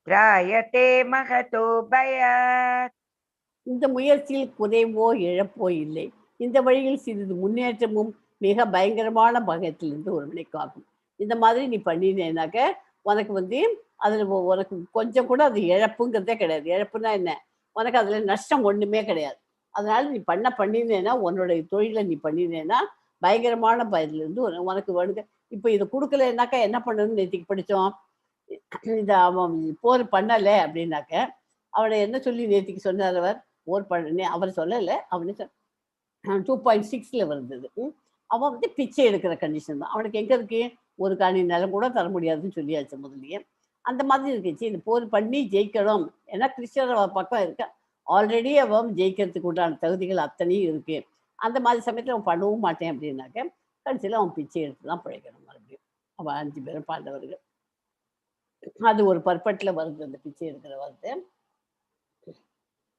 trayate mahato bayat. இந்த முயற்சியில் குறைவோ இழப்போ இல்லை. இந்த வழியில் சிறிது முன்னேற்றமும் மிக பயங்கரமான பகத்திலிருந்து ஒருவனை காக்கும். இந்த மாதிரி நீ பண்ணினேனாக்க உனக்கு அதில் உனக்கு கொஞ்சம் கூட அது இழப்புங்கிறதே கிடையாது. இழப்புனா என்ன? உனக்கு அதில் நஷ்டம் ஒன்றுமே கிடையாது. அதனால நீ பண்ணினேன்னா உன்னோடைய தொழிலை நீ பண்ணினேன்னா பயங்கரமான பயத்திலிருந்து உனக்கு வருது. இப்போ இதை கொடுக்கலனாக்கா என்ன பண்ணணும்னு நேற்றுக்கு படித்தோம். இதை அவன் போர் பண்ணலை அப்படின்னாக்க அவனை என்ன சொல்லி நேற்றுக்கு சொன்னார் அவர்? போர் பண்ணனே அவர் சொல்லலை. அவனே 2.6 வந்தது. அவன் பிச்சை எடுக்கிற கண்டிஷன் தான். அவனுக்கு எங்கே இருக்கு? ஒரு காணி நிலம் கூட தர முடியாதுன்னு சொல்லியாச்சு முதலியே. அந்த மாதிரி இருக்குச்சு. இந்த போர் பண்ணி ஜெயிக்கணும். ஏன்னா கிறிஸ்டியன் பக்கம் இருக்க ஆல்ரெடி அவன் ஜெயிக்கிறதுக்கு உண்டான தகுதிகள் அத்தனையும் இருக்கு. அந்த மாதிரி சமயத்தில் அவன் பண்ணவும் மாட்டேன் அப்படின்னாக்க கடைசியில் அவன் பிச்சை எடுத்து தான் பிழைக்கணும். மறுபடியும் அவன் 5 பேரும் பாண்டவர்கள். அது ஒரு பர்பட்டில் வருது அந்த பிச்சை எடுக்கிற வருது.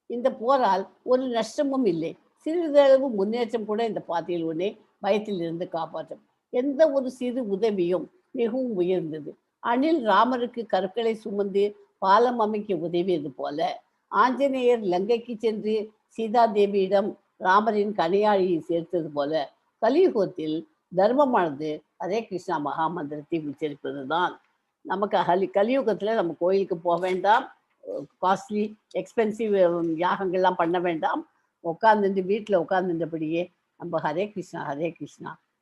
இந்த போரால் ஒரு நஷ்டமும் இல்லை. சிறிதளவு முன்னேற்றம் கூட இந்த பாதையில் உன்னை பயத்தில் இருந்து காப்பாற்றும். எந்த ஒரு சிறு உதவியும் மிகவும் உயர்ந்தது. அணில் ராமருக்கு கற்களை சுமந்து பாலம் அமைக்க உதவியது போல ஆஞ்சநேயர் லங்கைக்கு சென்று சீதாதேவியிடம் ராமரின் கனையாழியை சேர்த்தது போல கலியுகத்தில் தர்மமானது ஹரே கிருஷ்ணா மகா மந்திரத்தை உச்சரிப்பது தான். நமக்கு கலியுகத்தில் நம்ம கோயிலுக்கு போக வேண்டாம். காஸ்ட்லி எக்ஸ்பென்சிவ் யாகங்கள்லாம் பண்ண வேண்டாம். உட்காந்துட்டு வீட்டில் உட்காந்துட்டபடியே நம்ம ஹரே கிருஷ்ணா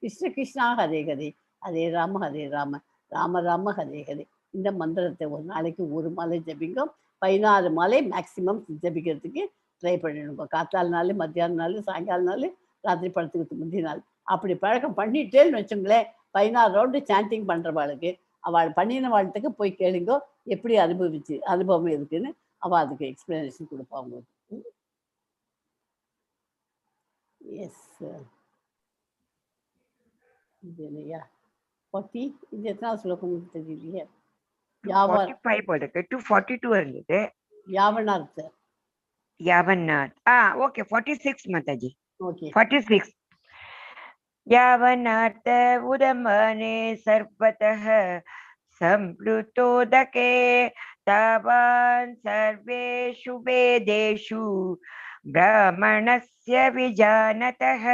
கிருஷ்ண கிருஷ்ணா ஹரே ஹரே ஹரே ராம ராம ராம ஹரே ஹரே இந்த மந்திரத்தை ஒரு நாளைக்கு ஒரு மாலை ஜபிங்க. 16 மாலை மேக்சிமம் ஜபிக்கிறதுக்கு ட்ரை பண்ணிடுங்க. காத்தால்னாலும் மத்தியானம்னாலும் சாயங்காலம்னாலும் ராத்திரி படத்துக்கு முந்தைய நாள் அப்படி பழக்கம் பண்ணிட்டேன்னு வச்சுங்களேன். 16 ரவுண்டு சாண்டிங் பண்ணுறவாளுக்கு அவள் பண்ணின வாழ்த்துக்கு போய் கேளுங்க எப்படி அனுபவம் இருக்குன்னு அவள் அதுக்கு எக்ஸ்பிளனேஷன் கொடுப்பாங்க. எஸ் இது இல்லையா 40 இது எத்தனை ஸ்லோகம் தெரியலையே. 242 இருந்தது. யாவனார்த்த ஓகே 46 Mataji. ஓகே 46 यावनार्थ उदमने सर्वतः संप्लुतोदके तावान् सर्वेषु वेदेषु ब्राह्मणस्य विजानतः.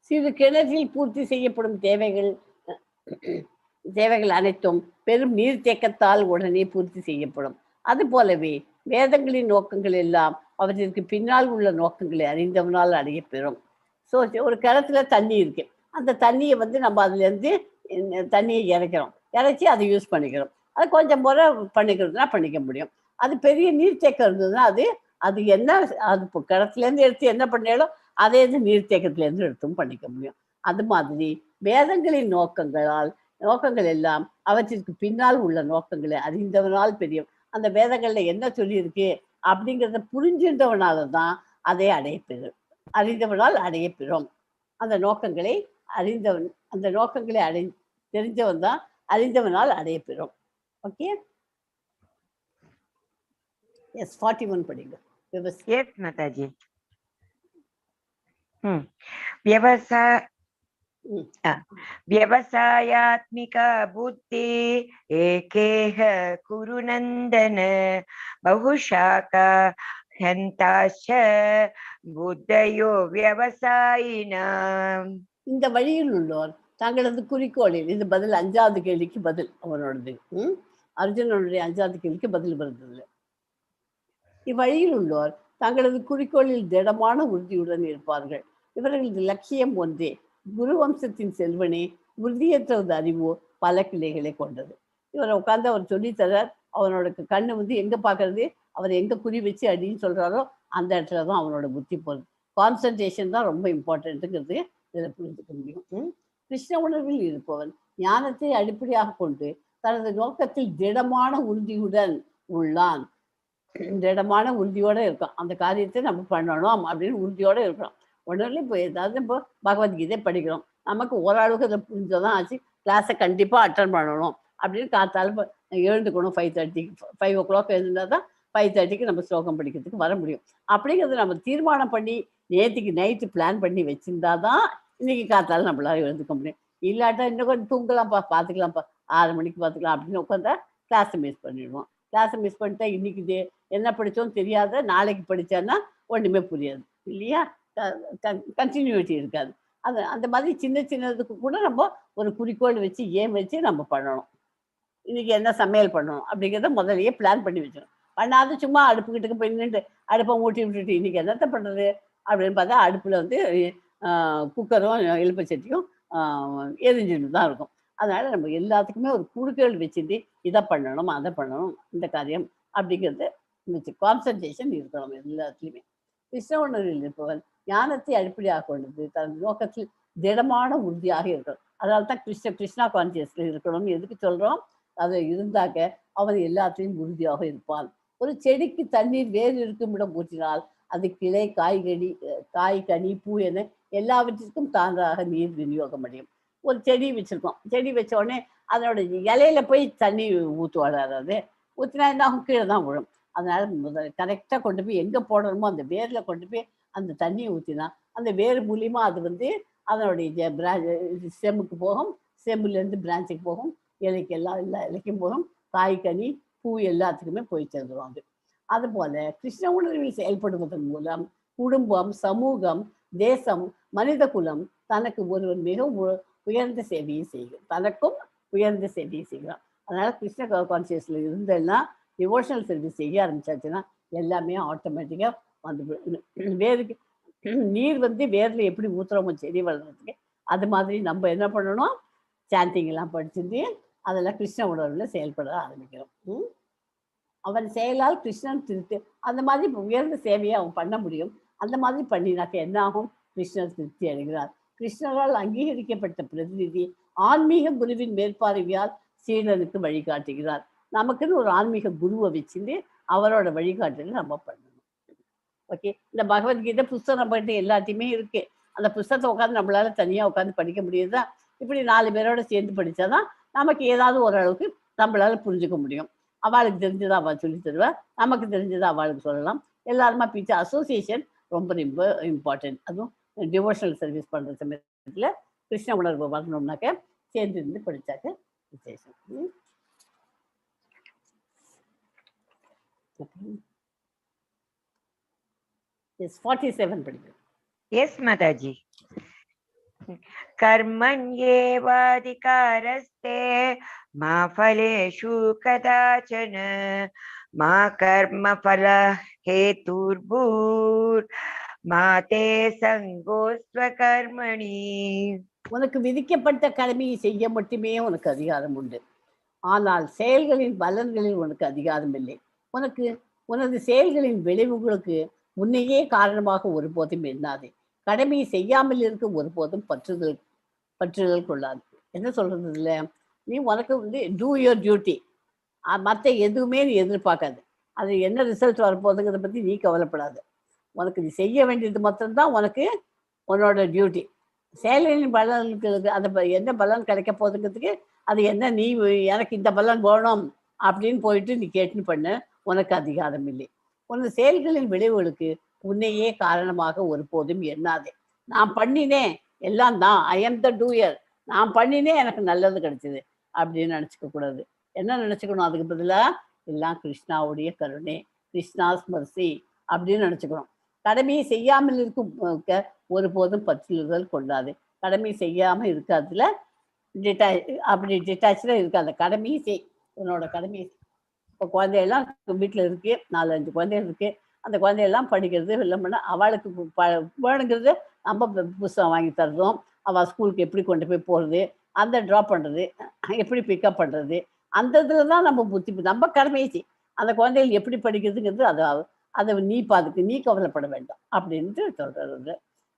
சிறு கிணற்றில் பூர்த்தி செய்யப்படும் தேவைகள் அனைத்தும் பெரும் நீர்த்தேக்கத்தால் உடனே பூர்த்தி செய்யப்படும். அது போலவே வேதங்களின் நோக்கங்கள் எல்லாம் அவற்றிற்கு பின்னால் உள்ள நோக்கங்களை அறிந்தவனால் அடையப்பெறும். ஸோ ஒரு கிணத்துல தண்ணி இருக்கு. அந்த தண்ணியை நம்ம அதுலேருந்து தண்ணியை இறைச்சி அதை யூஸ் பண்ணிக்கிறோம். அது கொஞ்சம் முறை பண்ணிக்கிறதுனா பண்ணிக்க முடியும். அது பெரிய நீர்த்தேக்கம் இருந்ததுன்னா அது என்ன அது இப்போ கிணத்துலேருந்து எடுத்து என்ன பண்ணாலும் அதே நீர்த்தேக்கத்துலேருந்து எடுத்தும் பண்ணிக்க முடியும். அது மாதிரி வேதங்களின் நோக்கங்கள் எல்லாம் அவற்றிற்கு பின்னால் உள்ள நோக்கங்களை அறிந்தவனால் பெரிய அந்த வேதங்கள்ல என்ன சொல்லியிருக்கு அப்படிங்கிறத புரிஞ்சின்றவனால தான் அதை அறிந்தவனால் அடையப்பெறும். அந்த நோக்கங்களை தெரிஞ்சவன் தான் அறிந்தவனால் அடையப்பெறும். ஓகே எஸ் 41 படிங்க. Yes Mataji. व्यवसायात्मिक बुद्धि एकेह कुरु नन्दन बहुशाखा हन्ताश्च बुद्धयो व्यवसायिनाम्. இந்த வழியில் உள்ளோர் தங்களது குறிக்கோளில், இது பதில் 5வது கேள்விக்கு பதில் அவனோடது. அர்ஜுனனுடைய 5வது கேள்விக்கு பதில் வருது. இவ்வழியில் உள்ளோர் தங்களது குறிக்கோளில் திடமான உறுதியுடன் இருப்பார்கள். இவர்களது லட்சியம் ஒன்றே, குரு வம்சத்தின் செல்வனே, உறுதியற்றது அறிவோ பல கிளைகளை கொண்டது. இவரை உட்காந்து அவர் சொல்லித்தரார். அவனோட கண்ணு வந்து எங்க பார்க்கறது, அவர் எங்க குறி வச்சு அடின்னு சொல்றாரோ அந்த இடத்துல தான் அவனோட புத்தி போகுது. கான்சன்ட்ரேஷன் தான் ரொம்ப இம்பார்ட்டன்ட்டுங்கிறது இதில் புரிஞ்சுக்க முடியும். கிருஷ்ண உணர்வில் இருப்பவன் ஞானத்தை அடிப்படையாக கொண்டு தனது நோக்கத்தில் திடமான உறுதியுடன் உள்ளான். திடமான உறுதியோட இருக்கான். அந்த காரியத்தை நம்ம பண்ணணும் அப்படின்னு உறுதியோட இருக்கிறோம். உடனே இப்போ ஏதாவது இப்போ பகவத்கீதை படிக்கிறோம், நமக்கு ஓரளவுக்கு அதை புரிஞ்சதான் ஆச்சு. கிளாஸை கண்டிப்பாக அட்டன் பண்ணணும் அப்படின்னு காத்தால எழுந்துக்கணும். 5 o'clock எழுதுனா தான் 5:30 நம்ம ஸ்லோகம் படிக்கிறதுக்கு வர முடியும். அப்படிங்கிறது நம்ம தீர்மானம் பண்ணி நேற்றுக்கு நைட்டு பிளான் பண்ணி வச்சிருந்தா தான் இன்னைக்கு காத்தால நம்மளால எழுந்துக்க முடியும். இல்லாட்டா இன்னும் கொஞ்சம் தூங்கலாம்ப்பா, பார்த்துக்கலாம்ப்பா, 6 மணிக்கு பார்த்துக்கலாம் அப்படின்னு உட்காந்தா கிளாஸை மிஸ் பண்ணிடுவோம். கிளாஸை மிஸ் பண்ணிட்டா இன்னைக்கு இது என்ன படித்தோம் தெரியாத, நாளைக்கு படித்தோன்னா ஒன்றுமே புரியாது இல்லையா? கண்டினியூட்டி இருக்காது. அந்த மாதிரி சின்ன சின்னதுக்கு கூட நம்ம ஒரு குறிக்கோள் வச்சு வச்சு நம்ம பண்ணணும். இன்னைக்கு என்ன சமையல் பண்ணணும் அப்படிங்கிறத முதலையே பிளான் பண்ணி வச்சிடணும். பண்ணாது சும்மா அடுப்புக்கிட்டுக்கு போய் நின்று அடுப்பை மூட்டி விட்டுட்டு இன்னைக்கு என்னத்தை பண்ணுறது அப்படின்னு பார்த்தா அடுப்பில் வந்து குக்கரும் எலுப்பை சட்டியும் எரிஞ்சுட்டு தான் இருக்கும். அதனால நம்ம எல்லாத்துக்குமே ஒரு குறிக்கோள் வச்சுட்டு இதை பண்ணணும், அதை பண்ணணும், இந்த காரியம் அப்படிங்கிறது வச்சு கான்சன்ட்ரேஷன் இருக்கணும் எல்லாத்துலேயுமே. கிருஷ்ண உணர்வில் இருப்பவன் ஞானத்தை அடிப்படையாக கொண்டது தனது நோக்கத்தில் திடமான உறுதியாக இருக்கணும். அதனால தான் கிருஷ்ணா கான்சியஸ்ல இருக்கணும்னு எதுக்கு சொல்றோம்? அது இருந்தாக்க அவன் எல்லாத்தையும் உறுதியாக இருப்பான். ஒரு செடிக்கு தண்ணீர் வேறு இருக்கும் இடம் ஊற்றினால் அது கிளை, காய், கனி, பூ என எல்லாவற்றிற்கும் தானாக நீர் விநியோகம் அடையும். ஒரு செடி வச்சிருக்கோம், செடி வச்ச உடனே அதனோட இலையில போய் தண்ணி ஊற்றுவாடாது. அது ஊற்றினா என்ன கீழே தான் விழும். அதனால முதல்ல கரெக்டாக கொண்டு போய் எங்கே போடணுமோ அந்த வேரில் கொண்டு போய் அந்த தண்ணியை ஊற்றினா அந்த வேர் மூலியமாக அது வந்து அதனுடைய ஸ்டெம்முக்கு போகும், ஸ்டெம்முலேருந்து பிரான்ச்சுக்கு போகும், இலைக்கு எல்லா இலைக்கும் போகும், காய், கனி, பூ எல்லாத்துக்குமே போய் சேர்ந்துடும். அதுபோல கிருஷ்ண உணர்வில் செயல்படுவதன் மூலம் குடும்பம், சமூகம், தேசம், மனித குலம் தனக்கு ஒருவன் மிக உயர்ந்த சேவையை செய்கிறான். தனக்கும் உயர்ந்த சேவையை செய்கிறான். அதனால கிருஷ்ண கான்சியஸ்ல இருந்தேன்னா டிவோஷனல் சர்வீஸ் செய்ய ஆரம்பிச்சாச்சுன்னா எல்லாமே ஆட்டோமேட்டிக்காக வந்து வேருக்கு நீர் வந்து வேரில் எப்படி ஊத்துறோமோ செடி வளர்றதுக்கு அது மாதிரி நம்ம என்ன பண்ணணும், சாண்டிங் எல்லாம் படிச்சுட்டு அதெல்லாம் கிருஷ்ண உணர்வில் செயல்பட ஆரம்பிக்கிறோம். அவன் செயலால் கிருஷ்ணன் திருப்தி, அந்த மாதிரி உயர்ந்த சேவையை அவன் பண்ண முடியும். அந்த மாதிரி பண்ணினாக்க என்ன ஆகும்? கிருஷ்ணர் திருப்தி அடைகிறார். கிருஷ்ணரால் அங்கீகரிக்கப்பட்ட பிரதிநிதி ஆன்மீக குருவின் மேற்பார்வையால் சீடனுக்கு வழிகாட்டுகிறார். நமக்குன்னு ஒரு ஆன்மீக குருவை வச்சுட்டு அவரோட வழிகாட்டுதல் நம்ம பண்ணணும். ஓகே, இந்த பகவத்கீதை புஸ்தகம் நம்மகிட்ட எல்லாத்தையுமே இருக்கு. அந்த புஸ்தகத்தை உட்காந்து நம்மளால தனியா உட்காந்து படிக்க முடியுதா? இப்படி 4 பேரோட சேர்ந்து படிச்சாதான் நமக்கு ஏதாவது ஓரளவுக்கு நம்மளால புரிஞ்சுக்க முடியும். அவளுக்கு தெரிஞ்சதை அவள் சொல்லி தருவா, நமக்கு தெரிஞ்சதை அவளுக்கு சொல்லலாம். எல்லாருமா பிச்சு அசோசியேஷன் ரொம்ப ரொம்ப இம்பார்ட்டன்ட். அதுவும் டிவோஷனல் சர்வீஸ் பண்ற சமயத்துல கிருஷ்ண உணர்வு வரணும்னாக்க சேர்ந்து இருந்து படிச்சாக்க விசேஷம். Yes, 47 படிக்கிறோம். Yes, Mataji. कर्मण्येवाधिकारस्ते मा फलेषु कदाचन मा कर्मफल हेतुर्भूर् मा ते सङ्गोस्त्वकर्मणि. உனக்கு விதிக்கப்பட்ட கடமையை செய்ய மட்டுமே உனக்கு அதிகாரம் உண்டு. ஆனால் செயல்களின் பலன்களில் உனக்கு அதிகாரம் இல்லை. உனது செயல்களின் விளைவுகளுக்கு உன்னையே காரணமாக ஒருபோதும் எண்ணாதே. கடமையை செய்யாமல் இருக்க ஒருபோதும் பற்றுதல் கொள்ளாது. என்ன சொல்றது இல்லை, நீ உனக்கு வந்து டூ யுவர் டியூட்டி, மற்ற எதுவுமே நீ எதிர்பார்க்காது. அது என்ன ரிசல்ட் வரப்போகுதுங்கிறத பற்றி நீ கவலைப்படாது. உனக்கு நீ செய்ய வேண்டியது மாத்திரம்தான் உனக்கு உன்னோட டியூட்டி. செயலின் பலன்களுக்கு அந்த என்ன பலன் கிடைக்க போகுதுங்கிறதுக்கு அது என்ன நீ எனக்கு இந்த பலன் வேணும் அப்படின்னு போயிட்டு நீ கேட்டுன்னு பண்ண உனக்கு அதிகாரம் இல்லை. உனது செயல்களின் விளைவுகளுக்கு உன்னையே காரணமாக ஒருபோதும் எண்ணாதே. நான் பண்ணினேன், எல்லாம் தான், ஐ எம் த டூயர், நான் பண்ணினே எனக்கு நல்லது கிடைச்சது அப்படின்னு நினச்சிக்க கூடாது. என்ன நினச்சிக்கணும்? அதுக்கு பதிலாக எல்லாம் கிருஷ்ணாவுடைய கருணை, கிருஷ்ணாஸ் மர்சி அப்படின்னு நினச்சிக்கணும். கடமையை செய்யாமல் இருக்கும் ஒருபோதும் பற்றுதல் கொள்ளாது. கடமை செய்யாமல் இருக்காதுல அப்படி டிட்டாச்சாக இருக்காது. கடமையை செய், உன்னோட கடமையை. இப்போ குழந்தையெல்லாம் வீட்டில் இருக்கு, 4-5 குழந்தைகள் இருக்கு. அந்த குழந்தையெல்லாம் படிக்கிறது இல்லை பண்ணால் அவளுக்கு வேணுங்கிறது நம்ம புஸ்தகம் வாங்கி தர்றோம். அவள் ஸ்கூலுக்கு எப்படி கொண்டு போய் போகிறது, அந்த ட்ராப் பண்ணுறது, எப்படி பிக்கப் பண்ணுறது, அந்த இதில் தான் நம்ம நம்ம கடமையை செய். அந்த குழந்தைகள் எப்படி படிக்கிறதுங்கிறது அதை நீ பார்த்துக்கு, நீ கவலைப்பட வேண்டாம் அப்படின்ட்டு சொல்கிறது.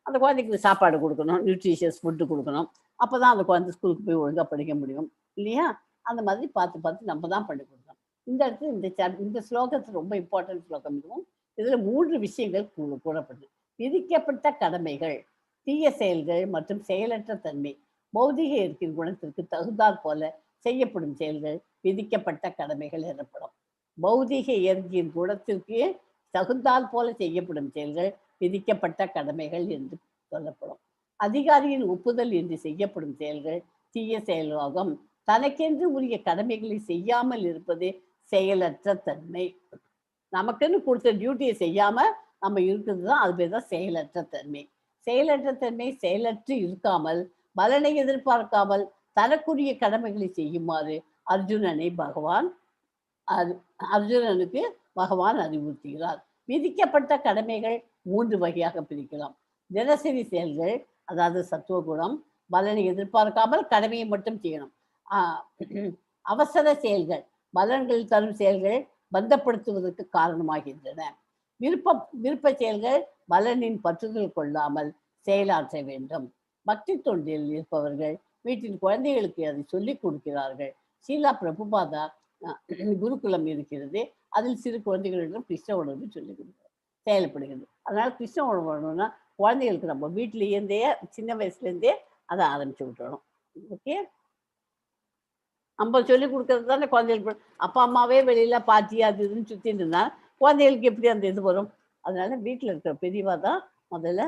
அந்த குழந்தைக்கு சாப்பாடு கொடுக்கணும், நியூட்ரிஷியஸ் ஃபுட்டு கொடுக்கணும். அப்போ தான் அந்த குழந்தை ஸ்கூலுக்கு போய் ஒழுங்காக படிக்க முடியும் இல்லையா? அந்த மாதிரி பார்த்து நம்ம தான் பண்ணி கொடுக்கணும். இந்த இடத்துல இந்த ஸ்லோகத்தில் ரொம்ப இம்பார்ட்டன்ட் ஸ்லோகம் இதுவும். இதில் 3 விஷயங்கள் கூறப்படுது. விதிக்கப்பட்ட கடமைகள், தீய செயல்கள் மற்றும் செயலற்ற தன்மை. பௌதிக இயற்கையின் குணத்திற்கு தகுந்தாற் போல செய்யப்படும் செயல்கள் விதிக்கப்பட்ட கடமைகள் எனப்படும். பௌதிக இயற்கையின் குணத்திற்கு தகுந்தால் போல செய்யப்படும் செயல்கள் விதிக்கப்பட்ட கடமைகள் என்று சொல்லப்படும். அதிகாரியின் ஒப்புதல் என்று செய்யப்படும் செயல்கள் தீய செயலாகும். தனக்கென்று உரிய கடமைகளை செய்யாமல் இருப்பது செயலற்ற தன்மை. நமக்குன்னு கொடுத்த டியூட்டியை செய்யாம நம்ம இருக்கிறது தான், அது பேர் தான் செயலற்ற தன்மை. செயலற்ற தன்மை செயலற்று இருக்காமல், பலனை எதிர்பார்க்காமல் தனக்குரிய கடமைகளை செய்யுமாறு அர்ஜுனனுக்கு பகவான் அறிவுறுத்துகிறார். விதிக்கப்பட்ட கடமைகள் 3 வகையாக பிரிக்கலாம். தினசரி செயல்கள், அதாவது சத்துவகுணம், பலனை எதிர்பார்க்காமல் கடமையை மட்டும் செய்யணும். அவசர செயல்கள், பலன்கள் தரும் செயல்கள் பந்தப்படுத்துவதற்கு காரணமாகின்றன. விருப்ப செயல்கள் பலனின் பற்றுதல் கொள்ளாமல் செயலாற்ற வேண்டும். பக்தி தொண்டில் இருப்பவர்கள் வீட்டின் குழந்தைகளுக்கு அதை சொல்லிக் கொடுக்கிறார்கள். ஸ்ரீலா பிரபுபாதா குருகுலம் இருக்கிறது, அதில் சிறு குழந்தைகளிடம் கிருஷ்ண உணர்வு சொல்லிக் கொடுக்கிறார், செயல்படுகிறது. அதனால கிருஷ்ண உணர்வு வரணும்னா குழந்தைகளுக்கு நம்ம வீட்டிலேருந்தே சின்ன வயசுலேருந்தே அதை ஆரம்பிச்சு விட்டுறணும். ஓகே, நம்ம சொல்லிக் கொடுக்கறது தானே குழந்தைகளுக்கு. அப்பா அம்மாவே வெளியில பாட்டி அது இதுன்னு சுத்திட்டு இருந்தா குழந்தைகளுக்கு எப்படி அந்த இது வரும்? அதனால வீட்டில் இருக்கிற பெரியவா தான் முதல்ல.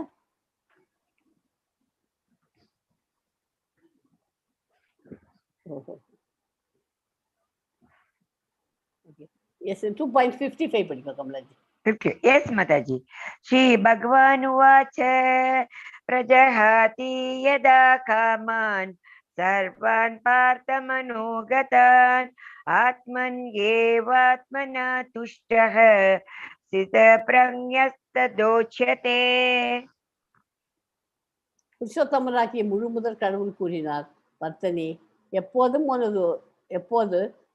Yes, 2.55 படிப்பா கமலாஜி. Yes, Mataji. Shri Bhagavan Uvacha Prajahati Yada Kaman Sarvan Parthamanogatan Atman Yevatmana Tushtaha Sita Pranyasta Dochyate. புருஷோத்தமராகிய முழு முதல் கடவுள் கூறினார், பர்த்தனே, எப்போது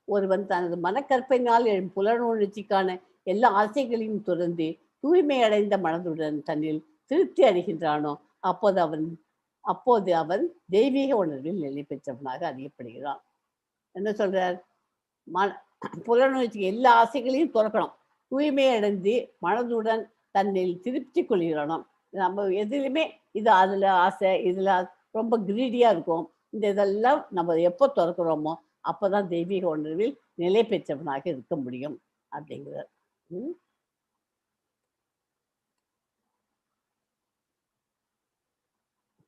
ஒருவன் தனது மனக்கற்பினால் எழும் புலனுணர்ச்சிக்கான எல்லா ஆசைகளையும் துறந்து தூய்மை அடைந்த மனதுடன் தன்னில் திருப்தி அடைகின்றானோ அப்போது அவன் தெய்வீக உணர்வில் நிலை பெற்றவனாக அறியப்படுகிறான். என்ன சொல்றார்? புலனுணர்ச்சிக்கு எல்லா ஆசைகளையும் துறக்கணும், தூய்மை அடைந்து மனதுடன் தன்னில் திருப்தி கொள்கிறானோ. நம்ம எதுலையுமே இது அதுல ஆசை, இதுல ரொம்ப கிரீடியா இருக்கும். இந்த இதெல்லாம் நம்ம எப்போ துறக்கிறோமோ அப்போதான் தெய்வீக உணர்வில் நிலை பெற்றவனாக இருக்க முடியும் அப்படிங்கிறார்.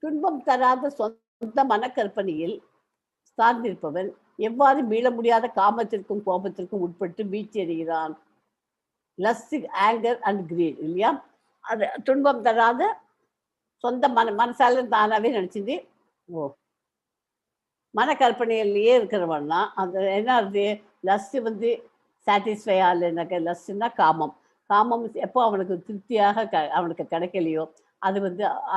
துன்பம் தராத சொந்த மனக்கற்பனையில் சார்ந்திருப்பவன் எவ்வாறு மீள முடியாத காமத்திற்கும் கோபத்திற்கும் உட்பட்டு வீழ்ச்சி அடைகிறான்? லஸ்ட், ஆங்கர் அண்ட் கிரீட் இல்லையா? அது துன்பம் தராத சொந்த மனசால தானாவே நினைச்சிட்டு மனக்கற்பனையிலேயே இருக்கிறவன்னா அந்த என்ன ஆகுது? லஸ்ட் சாட்டிஸ்ஃபை ஆகலைனாக்க, லஸ்ட்னா காமம். காமம் எப்போ அவனுக்கு திருப்தியாக அவனுக்கு கிடைக்கலையோ அது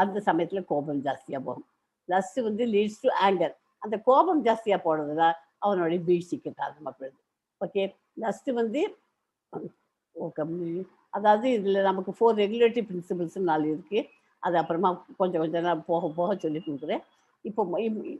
அந்த சமயத்தில் கோபம் ஜாஸ்தியாக போகும். Lust leads to anger. அந்த கோபம் ஜாஸ்தியாக போனதுன்னா அவனுடைய வீழ்ச்சிக்கு காரணமாக போயிடுது. ஓகே, லஸ்ட் அதாவது இதில் நமக்கு 4 ரெகுலேட்டரி பிரின்சிபிள்ஸ்னு 4 இருக்குது. அது அப்புறமா கொஞ்சம் நான் போக சொல்லி கொடுக்குறேன். இப்போ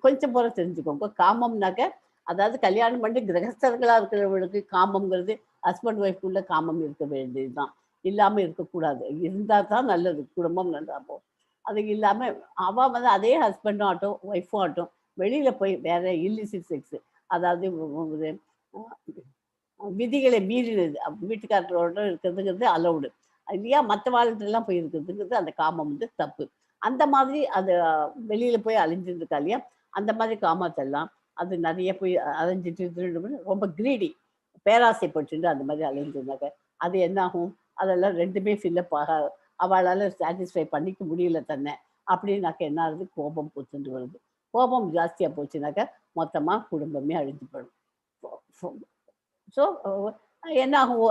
கொஞ்சம் போல தெரிஞ்சுக்கோங்க. காமம்னாக்க அதாவது கல்யாணம் பண்ணி கிரகஸ்தர்களாக இருக்கிறவங்களுக்கு காமம்ங்கிறது ஹஸ்பண்ட் ஒய்ஃப்குள்ள காமம் இருக்க வேண்டியதுதான், இல்லாமல் இருக்கக்கூடாது. இருந்தால் தான் நல்லது, குடும்பம் நல்லா போகும். அது இல்லாமல் அவள் அதே ஹஸ்பண்டும் ஆகட்டும் ஒய்ஃபும் ஆகட்டும் வெளியில் போய் வேற இல்லிசிட் செக்ஸ், அதாவது விதிகளை மீறினது வீட்டுக்காரர்களோட இருக்கிறதுங்கிறது அலவுடு இல்லையா? மற்ற வாழ்க்கைலாம் போய் இருக்கிறதுங்கிறது அந்த காமம் தப்பு. அந்த மாதிரி அது வெளியில போய் அலைஞ்சிருந்துக்கா இல்லையா, அந்த மாதிரி காமத்தெல்லாம் அது நிறைய போய் அலைஞ்சிட்டு ரொம்ப கிரீடி, பேராசைப்பட்டு அந்த மாதிரி அலைஞ்சிருந்தாங்க. அது என்ன ஆகும், அதெல்லாம் ரெண்டுமே ஃபில்லப் ஆக அவளால் சாட்டிஸ்ஃபை பண்ணிக்க முடியல தன்னை அப்படின்னாக்க என்ன ஆகுது, கோபம் புத்துண்டு வருது. கோபம் ஜாஸ்தியாக போச்சுனாக்கா மொத்தமாக குடும்பமே அழிஞ்சு போயிடும். ஸோ என்ன ஆகும்,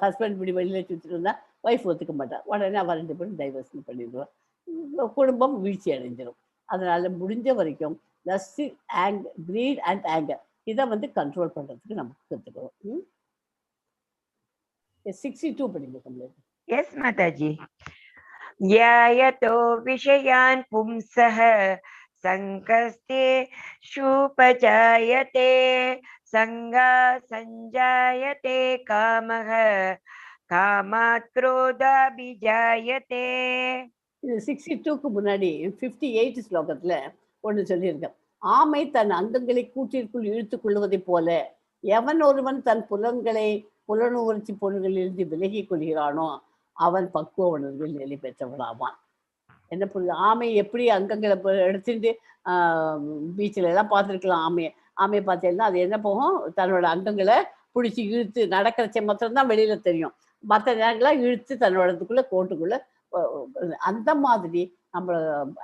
ஹஸ்பண்ட் இப்படி வெளியில் சுற்றிட்டு இருந்தால் ஒய்ஃப் ஒத்துக்க மாட்டாள், உடனே அவள் 2 பேரும் டைவர்ஸ் பண்ணிடுவாள், குடும்பம் வீழ்ச்சி அடைஞ்சிடும். அதனால முடிஞ்ச வரைக்கும் lust and greed and anger இதை வந்து கண்ட்ரோல் பண்ணுறதுக்கு நமக்கு கற்றுக்கணும். 62 படிங்க. Yes, Mataji. Yayato vishayan pumsah sankaste shupajayate sanga sanjayate kamah kamat krodha bijayate. இது 62க்கு முன்னாடி 58 ஸ்லோகத்தில் ஒன்று சொல்லியிருக்கேன். ஆமை தன் அங்கங்களை கூட்டிற்குள் இழுத்துக் கொள்வதைப் போல எவன் ஒருவன் தன் புலனுணர்ச்சி பொருள்களிலிருந்து விலகிக் கொள்கிறானோ அவன் பக்குவ உணர்வில் நிலை பெற்றவனாவான். என்ன புரியுது, ஆமை எப்படி அங்கங்களை எடுத்துட்டு பீச்சில் எல்லாம் பார்த்துருக்கலாம். ஆமையை பார்த்தீங்கன்னா அது என்ன போகும், தன்னோட அங்கங்களை பிடிச்சி இழுத்து நடக்கிறச்ச மாத்திரம்தான் வெளியில தெரியும், மற்ற நேரங்களாக இழுத்து தன்னோடதுக்குள்ள கோட்டுக்குள்ள. அந்த மாதிரி நம்ம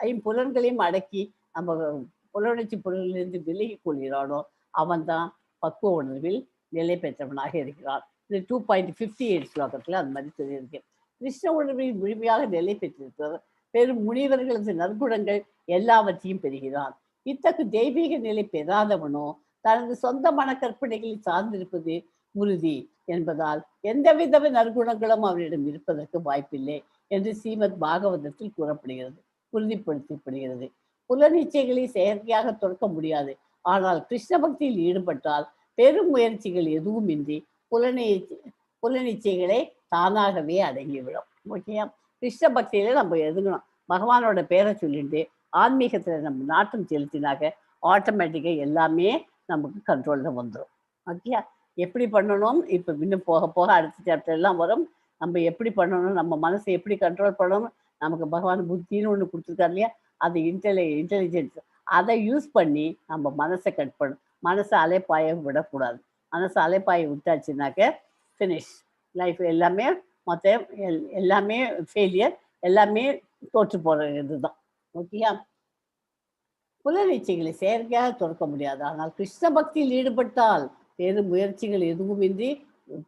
ஐம்புலன்களையும் அடக்கி நம்ம புலனுணர்ச்சி பொருளிலிருந்து விலகி கொள்கிறானோ அவன் தான் பக்குவ உணர்வில் நிலை பெற்றவனாக இருக்கிறான். இது 2.58 ஸ்லோகத்தில் அந்த மாதிரி சொல்லியிருக்கேன். கிருஷ்ண உணர்வில் முழுமையாக நிலை பெற்றிருப்பவர் பெரும் முனிவர்களது நற்குணங்கள் எல்லாவற்றையும் பெறுகிறான். இத்தகு தெய்வீக நிலை பெறாதவனோ தனது சொந்த மனக்கற்பனைகளை சார்ந்திருப்பது உறுதி என்பதால் எந்தவித நற்குணங்களும் அவனிடம் இருப்பதற்கு வாய்ப்பில்லை என்று ஸ்ரீமத் பாகவதத்தில் கூறப்படுகிறது, உறுதிப்படுத்தப்படுகிறது. புலனிச்சைகளை செயற்கையாக தொடக்க முடியாது. ஆனால் கிருஷ்ண பக்தியில் ஈடுபட்டால் பெரும் முயற்சிகள் எதுவுமின்றி புலனிச்சைகளை தானாகவே அடங்கிவிடும். ஓகேயா, கிருஷ்ண பக்தியில நம்ம எதுக்கணும், பகவானோட பேரை சொல்லிட்டு ஆன்மீகத்துல நம்ம நாட்டம் செலுத்தினாக்க ஆட்டோமேட்டிக்காக எல்லாமே நமக்கு கண்ட்ரோலில் வந்துடும். ஓகேயா, எப்படி பண்ணணும் இப்போ இன்னும் போக போக அடுத்த சாப்டர் எல்லாம் வரும். நம்ம எப்படி பண்ணணும், நம்ம மனசை எப்படி கண்ட்ரோல் பண்ணணும், நமக்கு பகவான் புத்தின்னு ஒன்று கொடுத்துருக்காரு இல்லையா, அது இன்டெலிஜென்ஸ், அதை யூஸ் பண்ணி நம்ம மனசை கட் பண்ணணும். மனசை அலைப்பாய விடக்கூடாது. மனசை அலைப்பாய விட்டாச்சுனாக்க ஃபினிஷ் லைஃப், எல்லாமே மொத்தம் எல்லாமே ஃபெயிலியர், எல்லாமே தோற்று போகிற இதுதான். ஓகேயா, புலனிச்சைகளை செயற்கையாக தொடக்க முடியாது. ஆனால் கிருஷ்ண பக்தியில் ஈடுபட்டால் பெரும் முயற்சிகள் எதுவுமின்றி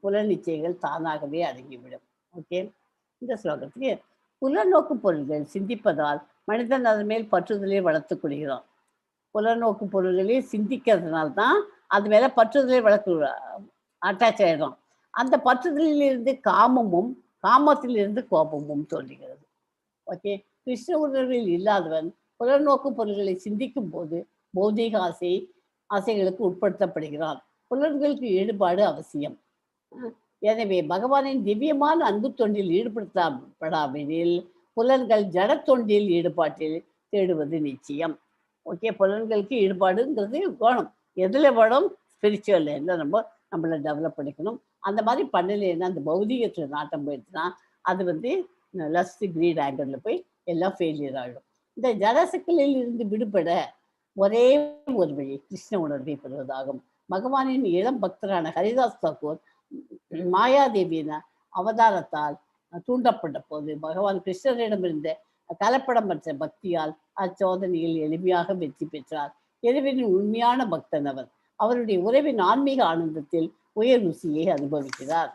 புலனிச்சைகள் தானாகவே அடங்கிவிடும். ஓகே, இந்த ஸ்லோகத்துக்கு புலநோக்கு பொருள்கள் சிந்திப்பதால் மனிதன் அதன் மேல் பற்றுதலை வளர்த்து கொள்கிறான். புலநோக்கு பொருள்களே சிந்திக்கிறதுனால்தான் அது மேல பற்றுதலை அட்டாச் ஆயிடும். அந்த பற்றுதலிலிருந்து காமத்திலிருந்து கோபமும் தோன்றுகிறது. ஓகே, கிருஷ்ண உணர்வில் இல்லாதவன் புலநோக்கு பொருள்களை சிந்திக்கும் போது பௌதிக ஆசைகளுக்கு உட்படுத்தப்படுகிறான். புலன்களுக்கு ஈடுபாடு அவசியம். எனவே பகவானின் திவ்யமான அன்பு தொண்டில் ஈடுபடுத்தப்படாவிடில் புலன்கள் ஜட தொண்டில் ஈடுபாட்டில் தேடுவது நிச்சயம். ஓகே, புலன்களுக்கு ஈடுபாடுங்கிறது வேணும். எதுல வேணும், ஸ்பிரிச்சுவல் நம்மளை டெவலப் பண்ணிக்கணும். அந்த மாதிரி பண்ணலைன்னா அந்த பௌதிகத்துல நாட்டம் போயிடுச்சுன்னா அது லஸ்ட் கிரீட் ஆங்கரில் போய் எல்லாம் ஃபெயிலியர் ஆகிடும். இந்த ஜடசக்களில் இருந்து விடுபட ஒரே ஒரு வழி கிருஷ்ண உணர்வை பெறுவதாகும். பகவானின் இளம் பக்தரான ஹரிதாஸ் தாக்கூர் மாயாதேவியின் அவதாரத்தால் தூண்டப்பட்ட போது பகவான் கிருஷ்ணரிடமிருந்த கலப்படமற்ற பக்தியால் அச்சோதனையில் எளிமையாக வெற்றி பெற்றார். இறைவனின் உண்மையான பக்தன் அவர். அவருடைய உறவின் ஆன்மீக ஆனந்தத்தில் உயர் ருசியை அனுபவிக்கிறார்.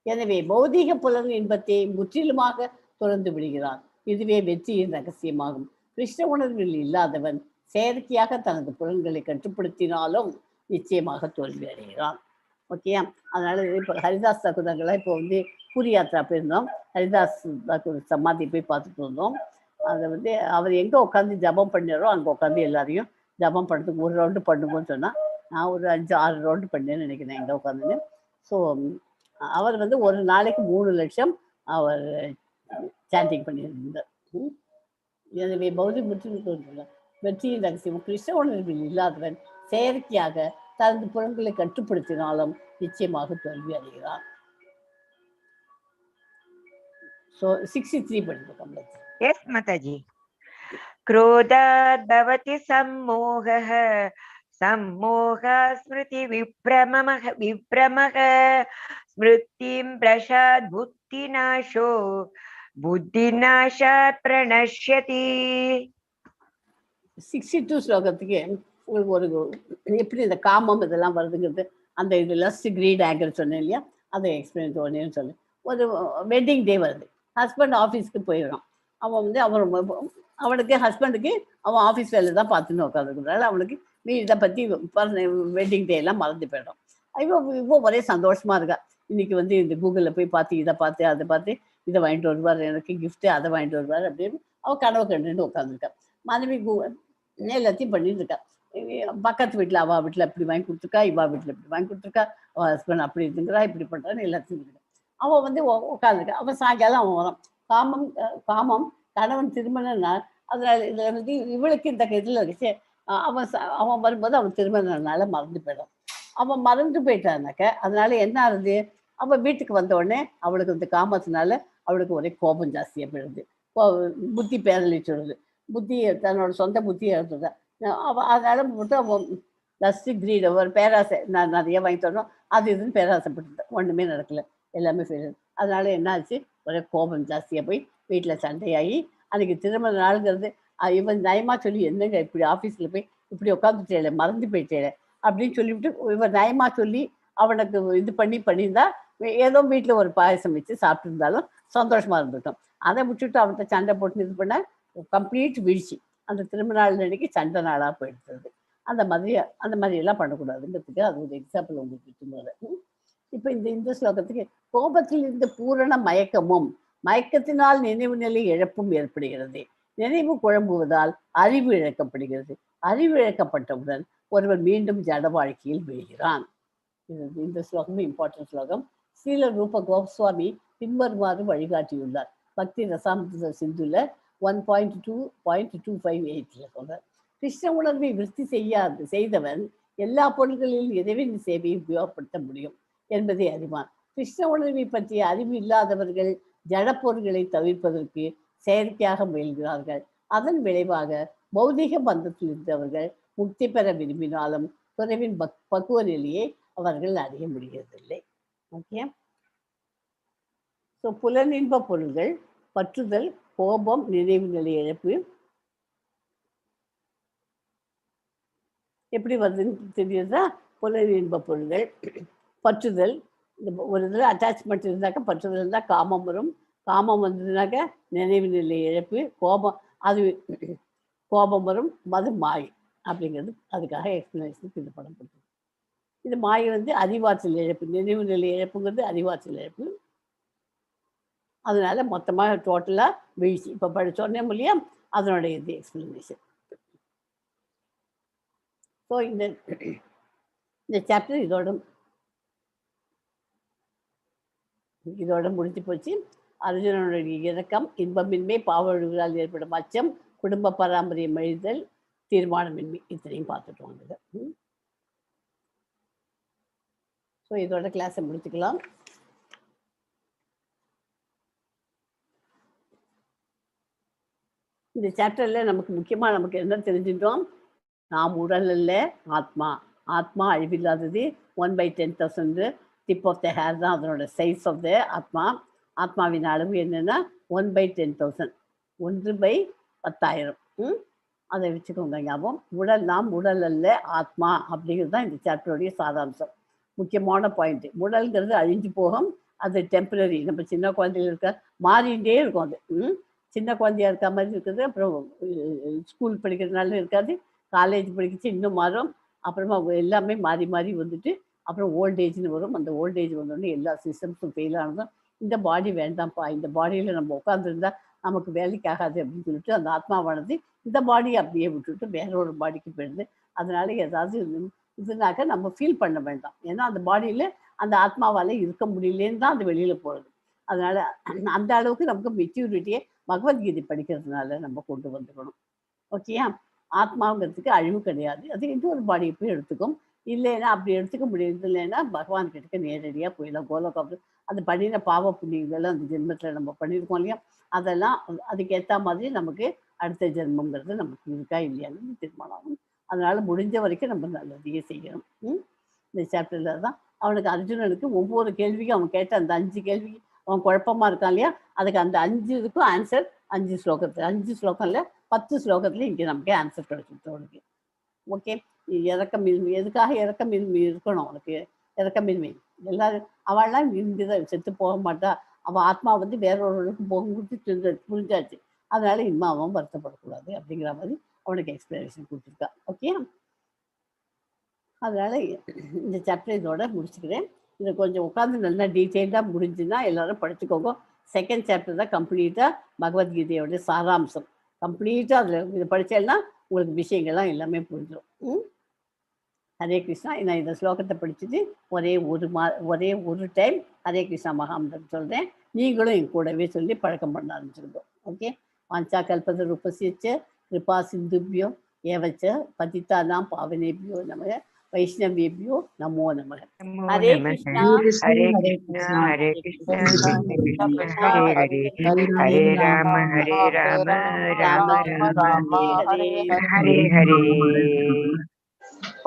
எனவே பௌதீக புலன் இன்பத்தை முற்றிலுமாக துறந்து விடுகிறார். இதுவே வெற்றியின் ரகசியமாகும். கிருஷ்ண உணர்வில் இல்லாதவன் செயற்கையாக தனது புலன்களை கட்டுப்படுத்தினாலும் நிச்சயமாக தோல்வி அடைகிறான். ஓகேயா, அதனால இப்போ ஹரிதாஸ் தாக்கூர்லாம் இப்போ பூரி யாத்திரா போயிருந்தோம். ஹரிதாஸ் தாக்கூர் சமாதி போய் பார்த்துட்டு இருந்தோம். அதை அவர் எங்கே உட்காந்து ஜபம் பண்ணாரோ அங்கே உட்காந்து எல்லாரையும் ஜபம் பண்ணுறதுக்கு ஒரு ரவுண்டு பண்ணுங்கன்னு சொன்னால் நான் ஒரு 5-6 ரவுண்டு பண்ணேன்னு நினைக்கிறேன் எங்கே உட்காந்துன்னு. ஸோ அவர் ஒரு நாளைக்கு 3 லட்சம் அவர் சாண்டிங் பண்ணியிருந்தார். எனவே பௌதிக வெற்றியின் ரகசியம் கிருஷ்ண உணர்வில் இல்லாதவன் செயற்கையாக தனது புலன்களை கட்டுப்படுத்தினாலும் நிச்சயமாக தோல்வி அடைகிறார். ஸோ 63 படிப்போம். Yes, Mataji. क्रोधात् भवति सम्मोहः सम्मोहः स्मृति विभ्रमः स्मृतिं प्रसाद् बुद्धिनाशो बुद्धिनाशात् प्रणश्यति. 62 ஸ்லோகத்துக்கு உங்களுக்கு ஒரு எப்படி இந்த காமம் இதெல்லாம் வருதுங்கிறது அந்த இது லஸ்ட் கிரீட் ஆங்கர் சொன்னேன் இல்லையா, அதை எக்ஸ்பிளைன் பண்ணேன்னு சொன்னேன். ஒரு வெட்டிங் டே வருது, ஹஸ்பண்ட் ஆஃபீஸ்க்கு போயிடுறான். அவன் வந்து அவனுக்கு ஹஸ்பண்டுக்கு அவன் ஆஃபீஸ் வேலை தான் பார்த்துன்னு உட்காந்துருக்கிறதால அவனுக்கு இதை பற்றி வெட்டிங் டே எல்லாம் மறந்து போயிடும். இப்போ ஒரே சந்தோஷமா இருக்கா. இன்னைக்கு வந்து இந்த கூகுளில் போய் பார்த்து இதை பார்த்து அதை பார்த்து இதை வாங்கிட்டு வருவார், எனக்கு கிஃப்ட்டு அதை வாங்கிட்டு வருவார் அப்படின்னு அவன் கனவு கண்டுட்டு உட்காந்துருக்கா. மனைவி எல்லாத்தையும் பண்ணிட்டு இருக்கா. பக்கத்து வீட்டில் அவள் வீட்டில் இப்படி வாங்கி கொடுத்துருக்கா, இவா வீட்டில் இப்படி வாங்கி கொடுத்துருக்கா, அவள் ஹஸ்பண்ட் அப்படி இருக்குங்கிறா, இப்படி பண்ணுறான்னு எல்லாத்தையும் இருக்கா. அவள் வந்து உட்காந்துருக்கா. அவன் சாயங்காலம் அவன் வரான். காமம் கணவன் திருமண நாள். அதனால இதில் வந்து இவளுக்கு இந்த இதில் இருந்துச்சு. அவன் வரும்போது அவன் திருமண நாளை மறந்து போயிடும். அவன் மறந்து போயிட்டானாக்க அதனால என்ன ஆகுது, அவன் வீட்டுக்கு வந்த உடனே அவளுக்கு இந்த காமத்தினால அவளுக்கு ஒரே கோபம் ஜாஸ்தியாக போயிடுது. புத்தி பேரழிச்சுடுது. புத்தி தன்னோட சொந்த புத்தியை எடுத்துட்டா. அதனால மட்டும் அவன் லஸ்ட் கிரீட் ஒரு பேராசை, நான் நிறைய வாங்கி தரணும் அது இதுன்னு பேராசைப்பட்டுட்டேன். ஒன்றுமே நடக்கல, எல்லாமே ஃபெயில். அதனால என்ன ஆச்சு, ஒரே கோபம் ஜாஸ்தியாக போய் வீட்டில் சண்டையாகி அன்றைக்கி திருமண நாளுங்கிறது இவன் நயமாக சொல்லி என்னங்க இப்படி ஆஃபீஸில் போய் இப்படி உட்காந்துட்டேல மறந்து போயிட்டேல அப்படின்னு சொல்லிவிட்டு இவன் நயமாக சொல்லி அவனுக்கு இது பண்ணியிருந்தா ஏதோ வீட்டில் ஒரு பாயசம் வச்சு சாப்பிட்டுருந்தாலும் சந்தோஷமாக இருந்துட்டோம். அதை விட்டுட்டு அவன்கிட்ட சண்டை போட்டு இது பண்ண கம்ப்ளீட் வீழ்ச்சி. அந்த திருமண நாள் அன்னைக்கு சண்டை நாளாக போயிடுறது. அந்த மாதிரி எல்லாம் பண்ணக்கூடாதுங்கிறதுக்கு அது ஒரு எக்ஸாம்பிள் உங்களுக்கு இருக்கும்போது. இப்போ இந்த ஸ்லோகத்துக்கு கோபத்தில் இருந்து பூரண மயக்கமும் மயக்கத்தினால் நினைவு நிலை இழப்பும் ஏற்படுகிறது. நினைவு குழம்புவதால் அறிவு இழக்கப்படுகிறது. அறிவு இழக்கப்பட்டவுடன் ஒருவர் மீண்டும் ஜட வாழ்க்கையில் வீழ்கிறான். இந்த ஸ்லோகமும் இம்பார்ட்டன்ட் ஸ்லோகம். ஸ்ரீல ரூப கோஸ்வாமி பின்வருமாறு வழிகாட்டியுள்ளார். பக்தி ரசாமிர்த சிந்துல 1.2.25 சொல்றார். கிருஷ்ண உணர்வை விருத்தி செய்தவன் எல்லா பொருள்களிலும் இறைவன் சேவையை உபயோகப்படுத்த முடியும் என்பதை அறிவான். கிருஷ்ண உணர்வை பற்றிய அறிவு இல்லாதவர்கள் ஜடப்பொருள்களை தவிர்ப்பதற்கு செயற்கையாக முயல்கிறார்கள். அதன் விளைவாக பௌதிக பந்தத்தில் இருந்தவர்கள் முக்தி பெற விரும்பினாலும் துறவின் பக்குவ நிலையை அவர்கள் அடைய முடியவில்லை. ஓகே. ஸோ புலனின்ப பொருள்கள், பற்றுதல், கோபம், நினைவு நிலை இழப்பு எப்படி வருதுன்னு தெரியுதா? புலனின்ப பொருள்கள், பற்றுதல், இந்த ஒரு இதில் அட்டாச்மெண்ட் இருந்தாக்க பற்றுதல் இருந்தால் காமம் வரும். காமம் வந்ததுனாக்க நினைவு நிலை இழப்பு, கோபம் வரும். அது மாயை அப்படிங்கிறது அதுக்காக எக்ஸ்பிளனேஷனுக்கு இது படம் கொடுத்தது. இது மாயை வந்து அறிவாற்றல் இழப்பு, நினைவு நிலை இழப்புங்கிறது அறிவாற்றல் இழப்பு. அதனால மொத்தமாக டோட்டலாக வீழ்ச்சி. இப்போ சொன்னேன் இல்லையா, அதனுடைய இது எக்ஸ்பிளனேஷன். ஸோ இந்த சாப்டர் இதோட முடிஞ்சு போச்சு. அர்ஜுனனுடைய இறக்கம், இன்பமின்மை, பாவொழுகளால் ஏற்படும் அச்சம், குடும்ப பராமரியம் எழுதல், தீர்மானமின்மை, இத்தனையும் பார்த்துட்டு வந்தது. ஸோ இதோட கிளாஸை முடிச்சுக்கலாம். இந்த சாப்டரில் நமக்கு முக்கியமாக நமக்கு என்ன தெரிஞ்சுட்டோம், நாம் உடல் அல்ல, ஆத்மா. ஆத்மா அழிவில்லாதது. 1/10,000 டிப் ஆஃப் த ஹேர் தான் அதனோட சைஸ் ஆஃப் த ஆத்மா. ஆத்மாவின் அளவு என்னென்னா 1/10,000, 1/10,000. அதை வச்சுக்கோங்க ஞாபகம். நாம் உடல் அல்ல, ஆத்மா அப்படிங்கிறது தான் இந்த சாப்டருடைய சாராம்சம். முக்கியமான பாயிண்ட். உடல்ங்கிறது அழிஞ்சு போகும், அது டெம்பரரி. நம்ம சின்ன குழந்தைகள் இருக்க மாறிகிட்டே இருக்கும். அது சின்ன குழந்தையா இருக்க மாதிரி இருக்குது. அப்புறம் ஸ்கூல் படிக்கிறதுனால இருக்காது, காலேஜ் படிக்கிச்சு இன்னும் மாறும். அப்புறமா எல்லாமே மாறி மாறி வந்துட்டு அப்புறம் ஓல்டேஜ்னு வரும். அந்த ஓல்டேஜ் வந்தோடனே எல்லா சிஸ்டம்ஸும் ஃபெயில் ஆனதும் இந்த பாடி வேண்டாம்ப்பா, இந்த பாடியில் நம்ம உட்காந்துருந்தா நமக்கு வேலைக்கு ஆகாது அப்படின்னு சொல்லிட்டு அந்த ஆத்மாவானது இந்த பாடியை அப்படியே விட்டுட்டு வேற ஒரு பாடிக்கு போயிடுது. அதனால ஏதாவது இதுனாக்க நம்ம ஃபீல் பண்ண வேண்டாம். ஏன்னா அந்த பாடியில் அந்த ஆத்மாவால் இருக்க முடியலேன்னு தான் அது வெளியில் போகிறது. அதனால அந்த அளவுக்கு நமக்கு மெச்சூரிட்டியை பகவத்கீதை படிக்கிறதுனால நம்ம கொண்டு வந்துக்கணும். ஓகேயா? ஆத்மாங்கிறதுக்கு அழிவு கிடையாது. அது இன்னொரு பாடியை போய் எடுத்துக்கும். இல்லைன்னா அப்படி எடுத்துக்க முடியுது இல்லைன்னா பகவான் கிட்டக்க நேரடியாக போயிடலாம். கோலோகம் அது பண்ணின பாவ புண்ணியங்கள்லாம் அந்த ஜென்மத்தில் நம்ம பண்ணியிருக்கோம் இல்லையா, அதெல்லாம் அதுக்கேற்ற மாதிரி நமக்கு அடுத்த ஜென்மங்கிறது நமக்கு இருக்கா இல்லையான்னு தீர்மானம் ஆகும். அதனால முடிஞ்ச வரைக்கும் நம்ம நல்லதையே செய்யணும். இந்த சாப்டர்ல தான் அவனுக்கு அர்ஜுனனுக்கு ஒவ்வொரு கேள்விக்கும் அவன் கேட்ட அந்த 5 கேள்விக்கு அவன் குழப்பமா இருக்கான் இல்லையா, அதுக்கு அந்த 5 இதுக்கும் ஆன்சர் 5 ஸ்லோகத்தில் 5 ஸ்லோகம் இல்லை 10 ஸ்லோகத்தில் இங்கே நமக்கு ஆன்சர் கிடைச்சிருச்சு அவனுக்கு. ஓகே, இறக்கமின்மை எதுக்காக இறக்கமின்மை இருக்கணும் அவனுக்கு? இறக்கமின்மை எல்லாரும் அவள்லாம் இங்குதான் செத்து போக மாட்டா, அவள் ஆத்மா வந்து வேறொருவருக்கு போகும்போது புரிஞ்சாச்சு. அதனால இனிமே அவன் வருத்தப்படக்கூடாது அப்படிங்கிற மாதிரி அவனுக்கு எக்ஸ்பிளனேஷன் கொடுத்துருக்கா. ஓகே, அதனால இந்த சாப்டர் இதோட முடிச்சுக்கிறேன். இதை கொஞ்சம் உட்காந்து நல்லா டீட்டெயில்டாக முடிஞ்சுன்னா எல்லாரும் படிச்சுக்கோங்க. செகண்ட் சாப்டர் தான் கம்ப்ளீட்டாக பகவத்கீதையோட சாராம்சம். கம்ப்ளீட்டாக அதில் இதை படித்தேன்னா உங்களுக்கு விஷயங்கள்லாம் எல்லாமே புரிஞ்சிடும். ஹரே கிருஷ்ணா. நான் இந்த ஸ்லோகத்தை படிச்சுட்டு ஒரே ஒரு டைம் ஹரே கிருஷ்ணா மகாமந்திரம் சொல்கிறேன். நீங்களும் என் கூடவே சொல்லி பழக்கம் பண்ண ஆரம்பிச்சிருக்கோம். ஓகே, வாஞ்சா கல்பத ரூபசிச்ச கிருபா சிந்துபியோ ஏவச்ச பதித்தானாம் பாவனேபியோ நமக வைஷ்ணவேபியோ நமோ நமக. ஹரே கிருஷ்ணா ஹரே கிருஷ்ணா ஹரே கிருஷ்ணா கிருஷ்ண கிருஷ்ண ஹரே ஹரே ஹரே ராம ராம ராம ஹரே ஹரே ஹரே.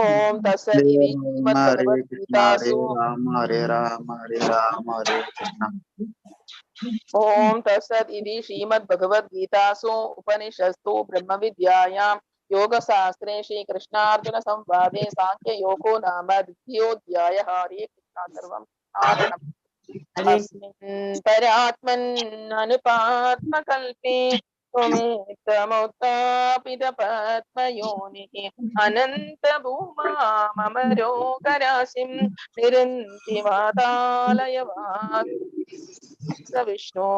ओम तत्सदिति श्रीमद्भगवद्गीतासु हरे राम हरे राम हरे कृष्ण। ओम तत्सदिति श्रीमद्भगवद्गीतासु उपनिषत्सु ब्रह्मविद्यायां योगशास्त्रे श्रीकृष्णार्जुन संवादे सांख्ययोगो नाम द्वितीयोऽध्यायः। हरे कृष्णा। सर्वं अस्मिन् परात्मन् अनुपात्मकल्पे त्वमेतमुत्तापितपद्मयोनिः अनन्तभूमा मम रोगराशिं निरन्ति वातालय स विष्णो